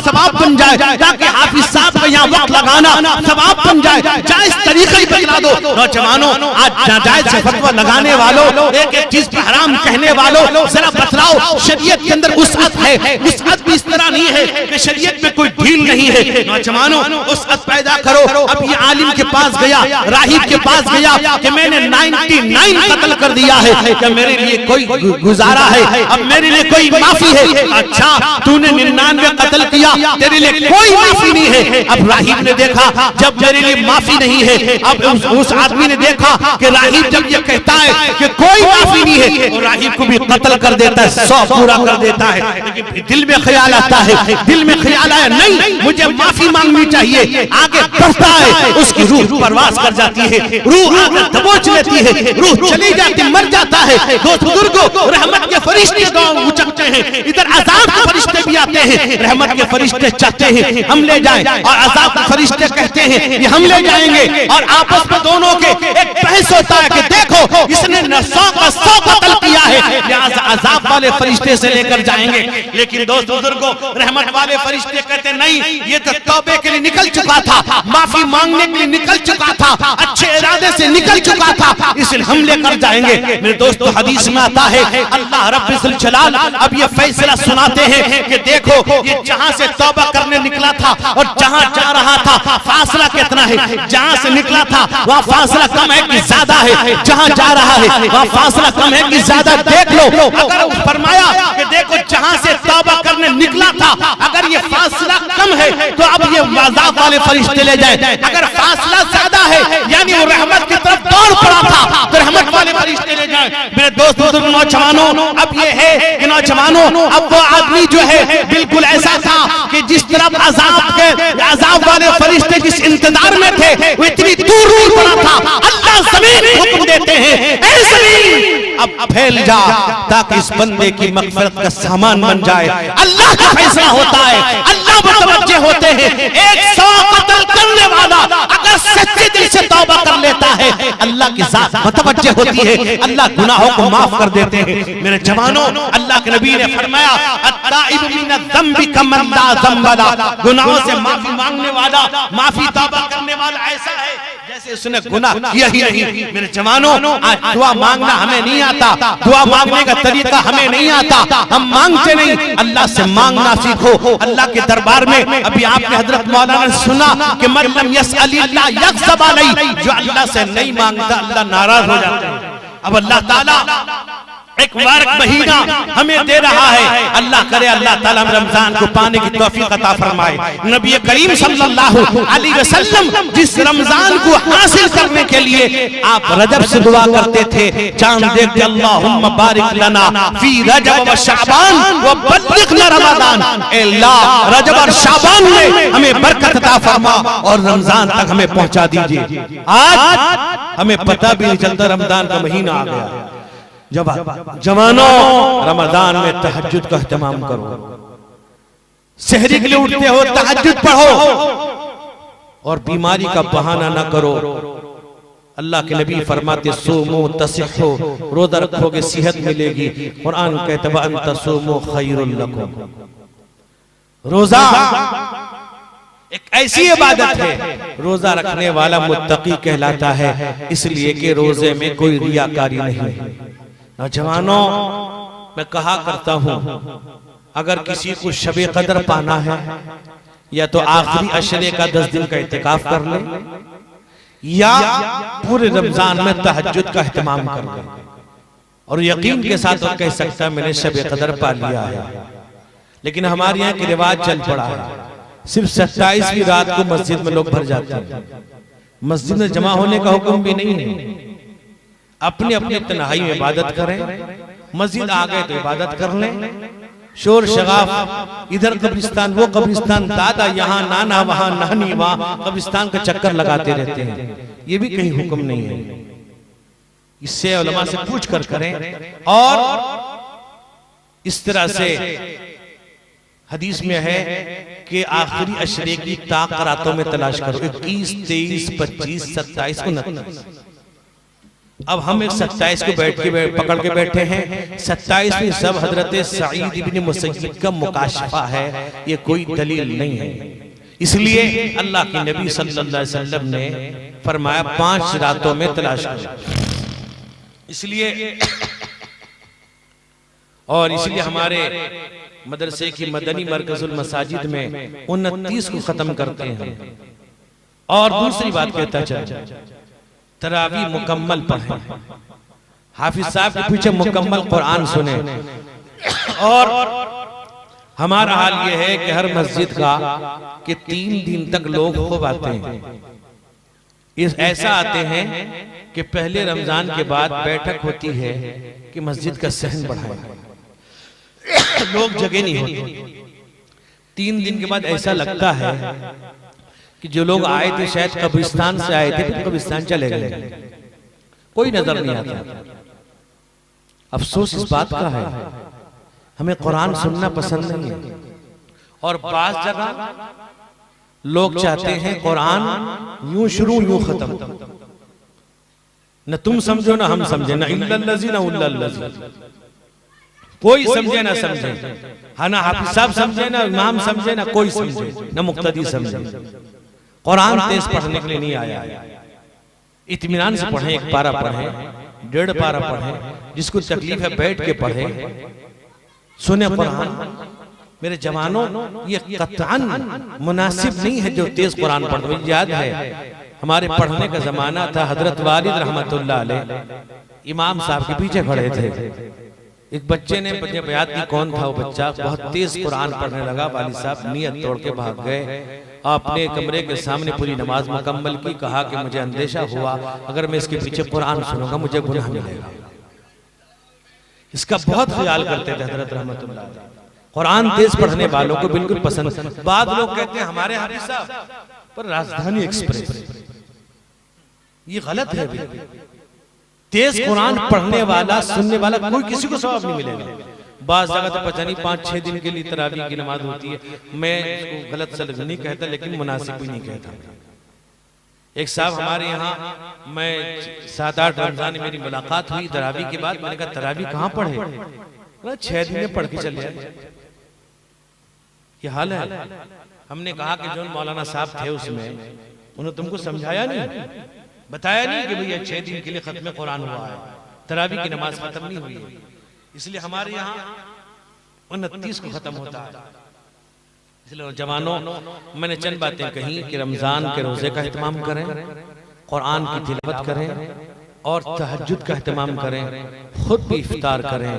सवाब बन जाए, ताकि हाफिज साहब का यहाँ वक्त लगाना सवाब बन जाए, जायज तरीका ही बतला दो। नौजवानों, आज नाजायज से फतवा लगाने वालों, एक एक चीज पर हराम कहने वालों, जरा बतलाओ शरीयत के अंदर वुसअत है, वुसअत भी इस तरह नहीं है कि शरीयत में कोई ढील नहीं है। नौजवानों, वुसअत पैदा करो। अब ये आलिम के पास गया, राहिब के पास गया कि मैंने 99 कत्ल कर दिया है, क्या मेरे लिए कोई गुजारा है? अब मेरे लिए कोई माफी है? अच्छा, तूने 99 कत्ल किया, तेरे लिए कोई माफी नहीं है। अब राहिब ने देखा जब मेरे लिए माफी नहीं है, अब उस आदमी ने देखा कि राहिब जब ये कहता है कि कोई माफी नहीं है, और राहिब को भी कत्ल कर देता है, 100 पूरा कर देता है। लेकिन दिल में ख्याल आता है, दिल में ख्याल आया नहीं मुझे माफी मांगनी चाहिए, आगे बढ़ता है, उसकी रूह परवास कर जाती है, रूह आगे दबोच लेती है, रूह चली जाती, मर जाता है। दोस्त बुजुर्गों, रहमत के फरिश्ते गाँव उचकते हैं, इधर अजाब के फरिश्ते भी आते हैं। रहमत के फरिश्ते चाहते हैं हम ले जाएं, और अजाब के फरिश्ते कहते हैं कि हम ले जाएंगे, और आपस में दोनों के एक बहस होता है कि देखो इसने 100 का 100 कत्ल किया है, लिहाजा अजाब वाले फरिश्ते से लेकर जाएंगे। लेकिन दोस्त बुजुर्गों, रहमत वाले फरिश्ते कहते नहीं, ये तो तौबे के लिए निकल चुका था, माफी मांगने के लिए निकल चुका था, अच्छे इरादे से निकल चुका था, इसलिए हम लेकर जाएंगे। मेरे दोस्तों, हदीस में आता है अल्लाह रब्बुल जलाल अब ये फैसला सुनाते हैं कि देखो ये जहां से तौबा करने निकला था और जहां जा रहा था फासला कितना है, जहां से निकला था वहां फासला कम है कि ज्यादा है, जहां जा रहा है वहां फासला कम है कि ज्यादा? देख लो, अगर फरमाया कि देखो जहां से तौबा करने निकला था, अगर ये फासला कम है तो अब ये अज़ाब वाले फरिश्ते ले जाए, अगर फासला ज्यादा है यानी वो रहमत की तरफ दौड़ पड़ा था तो रहमत वाले फरिश्ते ले जाए। मेरे दोस्तों, नौजवानों, अब ये है कि नौजवानों, अब वो आदमी जो है बिल्कुल ऐसा था कि जिस तरफ अज़ाब वाले फरिश्ते जिस इंतजार में थे वो इतनी दूर पड़ा था। अल्लाह ज़मीन हुक्म देते हैं, ऐ ज़मीन अब फैल जा ताकि इस बंदे की मग़फ़िरत का सामान बन जाए। अल्लाह का फैसला होता है, अल्लाह इतना मुतवज्जे होते हैं। 100 कत्ल करने वाला अगर सच्चे दिल से तौबा कर लेता है, अल्लाह की जात मुतवज्जे होती है, अल्लाह गुनाहों को माफ कर देते हैं। मेरे जवानों, अल्लाह के नबी ने फरमाया अत्ताइब मिनज़्ज़म्बि कमन ला ज़म्ब ला, गुनाहों से माफी मांगने वाला, माफी तौबा करने वाला ऐसा है जैसे उसने गुनाह किया ही नहीं। मेरे जवानों, आज दुआ मांगना हमें नहीं आता, दुआ मांगने का तरीका हमें नहीं आता, हम मांगते नहीं, अल्लाह से मांगना सीखो। अल्लाह के दरबार में अभी आपने हजरत मौलाना ने सुना कि मन लम यसअलिल्लाह यग़ज़ब अलैहि, जो अल्लाह से नहीं मांगता अल्लाह नाराज हो जाता है। अब अल्लाह ताला एक मुबारक महीना हमें दे रहा है, अल्लाह करे अल्लाह ताला रमजान को पाने की तौफीक अता फरमाए। नबी करीम सल्लल्लाहु अलैहि वसल्लम जिस रमजान को हासिल करने के लिए आप रजब से दुआ करते थे, चांद देख के अल्लाहुम्मा बारिक लना फी रजब व शाबान व बल्लिगना रमजान, अल्लाह रजब और शाबान में हमें बरकत अता फरमा और रमजान तक हमें पहुंचा दीजिए। आज हमें पता भी नहीं चलता रमजान का महीना आ गया। जब जवानों, रमजान में तहज्जुद का एहतमाम करो, सहरी के लिए उठते हो तहज्जुद पढ़ो और बीमारी का बहाना ना करो। अल्लाह के नबी फरमाते सोमो तसिहो, रोजा रखोगे सेहत मिलेगी। कुरान कहता है अन तसुमु खैरुल लकुम, रोजा एक ऐसी इबादत है, रोजा रखने वाला मुत्तकी कहलाता है, इसलिए कि रोजे में कोई रियाकारी नहीं है। नौजवानों, मैं कहा करता हूं, अगर किसी को शबे कदर पाना है या तो आखिरी अशरे का 10 दिन का इत्तिकाफ कर ले या पूरे रमजान में तहज्जुद का एहतमाम कर ले और यकीन के साथ वो कह सकता है मैंने शबे कदर पा लिया है। लेकिन हमारे यहाँ के रिवाज चल पड़ा है, सिर्फ 27वीं रात को मस्जिद में लोग भर जाते हैं। मस्जिद में जमा होने का हुक्म भी नहीं है, अपने अपने तन्हाई में इबादत करें। मस्जिद आ गए तो इबादत कर लें, शोर शगाफ, इधर कब्रिस्तान वो कब्रिस्तान, दादा यहाँ नाना वहां नानी वहां, कब्रिस्तान का चक्कर लगाते रहते हैं, ये भी कहीं हुक्म नहीं है। इससे उलमा से पूछ कर करें। और इस तरह से हदीस में है कि आखिरी अशरे की ताक़रातों में तलाश करो, 21, 23, 25, 27, 29। अब हम एक 27 को पकड़ के बैठे हैं। 27 में सब हजरत सईद इब्न मुसय्यब का मुकाशफा है, ये कोई दलील नहीं है। इसलिए अल्लाह के नबी सल्लल्लाहु अलैहि वसल्लम ने फरमाया 5 रातों में तलाश करो। इसलिए हमारे मदरसे की मदनी मरकजुल मसाजिद में 29 को खत्म करते हैं। और दूसरी बात कहता चल, तरावी मुकम्मल पढ़ें, हाफिज साहब के पीछे मुकम्मल कुरान सुने। और हमारा हाल यह है कि हर मस्जिद का कि 3 दिन तक लोग खूब आते हैं। इस ऐसा आते हैं कि पहले रमजान के बाद बैठक होती है कि मस्जिद का सहन बढ़ाएं, लोग जगह नहीं होते। 3 दिन के बाद ऐसा लगता है कि जो लोग आए थे शायद कब्रिस्तान से आए थे, फिर कब्रिस्तान चले गए, कोई नजर नहीं आता। अफसोस इस बात का है, हमें कुरान सुनना पसंद नहीं है। और बाज़ जगह लोग चाहते हैं कुरान यूं शुरू यूं खत्म, न तुम समझो ना हम समझे, ना इल्लल्लज़ी ना उल्लल्लज़ी, कोई समझे ना समझे, हाँ ना हाफिज साहब समझे ना इमाम समझे ना कोई समझे ना मुक्तदी समझे। कुरान तेज पढ़ने के लिए नहीं आया, इत्मीनान से पढ़ें, 1 पारा पढ़ें, 1.5 पारा पढ़ें, जिसको तकलीफ है बैठ के पढ़ें, सुने कुरान। मेरे जवानों, ये कतअन मुनासिब नहीं है जो तेज कुरान पढ़। मुझे याद है हमारे पढ़ने का जमाना था, हजरत वालिद रहमतुल्लाह अलैह इमाम साहब के पीछे खड़े थे। एक बच्चे ने बयात की, कौन था वो बच्चा, बहुत तेज कुरान पढ़ने लगा। वालिद साहब नियत तोड़ के भाग गए, अपने कमरे के सामने पूरी नमाज मुकम्मल की। कहा कि मुझे अंदेशा हुआ अगर मैं इसके पीछे कुरान सुनूंगा मुझे गुनाह मिलेगा। इसका बहुत ख्याल करते थे हजरत रहमतुल्लाह अलैह। कुरान तेज पढ़ने वालों को बिल्कुल पसंद। बाद लोग कहते हैं हमारे हाफिज साहब पर राजधानी एक्सप्रेस, ये गलत है। तेज कुरान पढ़ने वाला सुनने वाला कोई किसी को सवाब नहीं मिलेगा। बाज़ जगह तो पता नहीं 5-6 दिन के लिए तरावी की नमाज होती है। मैं इसको गलत सलग नहीं कहता, लेकिन मुनासिब भी नहीं कहता। एक साहब हमारे यहाँ, मैं 7-8 रमजान मेरी मुलाकात हुई तरावी के बाद। मैंने कहा तरावी कहाँ पढ़े? 6 दिन में पढ़ के चले आए। ये हाल है। हमने कहा कि जो मौलाना साहब थे उसमें, उन्होंने तुमको समझाया नहीं, बताया नहीं कि भैया 6 दिन के लिए खत्म कुरान हुआ है, तरावी की नमाज खत्म नहीं हुई है। इसलिए हमारे यहाँ 29 को खत्म होता है। इसलिए जवानों, मैंने चंद बातें कही कि रमजान के रोजे का एहतमाम करें, कुरान की तिलावत करें और तहज्जुद का एहतमाम करें। खुद भी इफ्तार करें,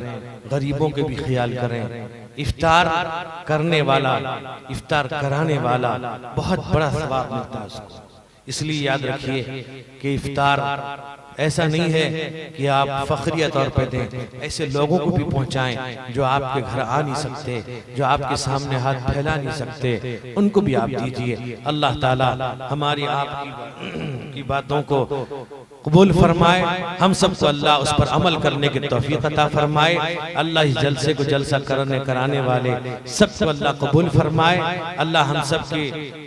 गरीबों के भी ख्याल करें। इफ्तार करने वाला, इफ्तार कराने वाला बहुत बड़ा सवाब मिलता है उसको। इसलिए याद रखिए कि इफ्तार ऐसा नहीं है कि आप फखरिया तौर पे दें, ऐसे लोगों को भी पहुंचाएं जो आपके घर आ नहीं सकते, जो आपके सामने हाथ फैला नहीं सकते, उनको भी आप दीजिए। अल्लाह ताला हमारी आपकी बातों को कबूल फरमाए, हम सबको अल्लाह उस पर अमल करने की तौफीक अता फरमाए। अल्लाह इस जलसे को जलसा कराने वाले सबको अल्लाह कबूल फरमाए। अल्लाह हम सबकी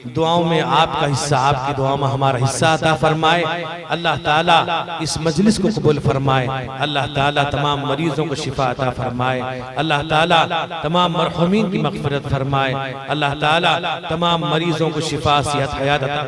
दुआओं में आपका हिस्सा, आपकी दुआओं में हमारा हिस्सा अता फरमाए। अल्लाह ताला इस मजलिस को कबूल फरमाए। अल्लाह ताला तमाम मरीजों को शिफा अता फरमाए। अल्लाह ताला तमाम मरहूमीन की मग़फ़िरत फरमाए। अल्लाह ताला तमाम मरीजों को शिफा, सेहत, हयात अता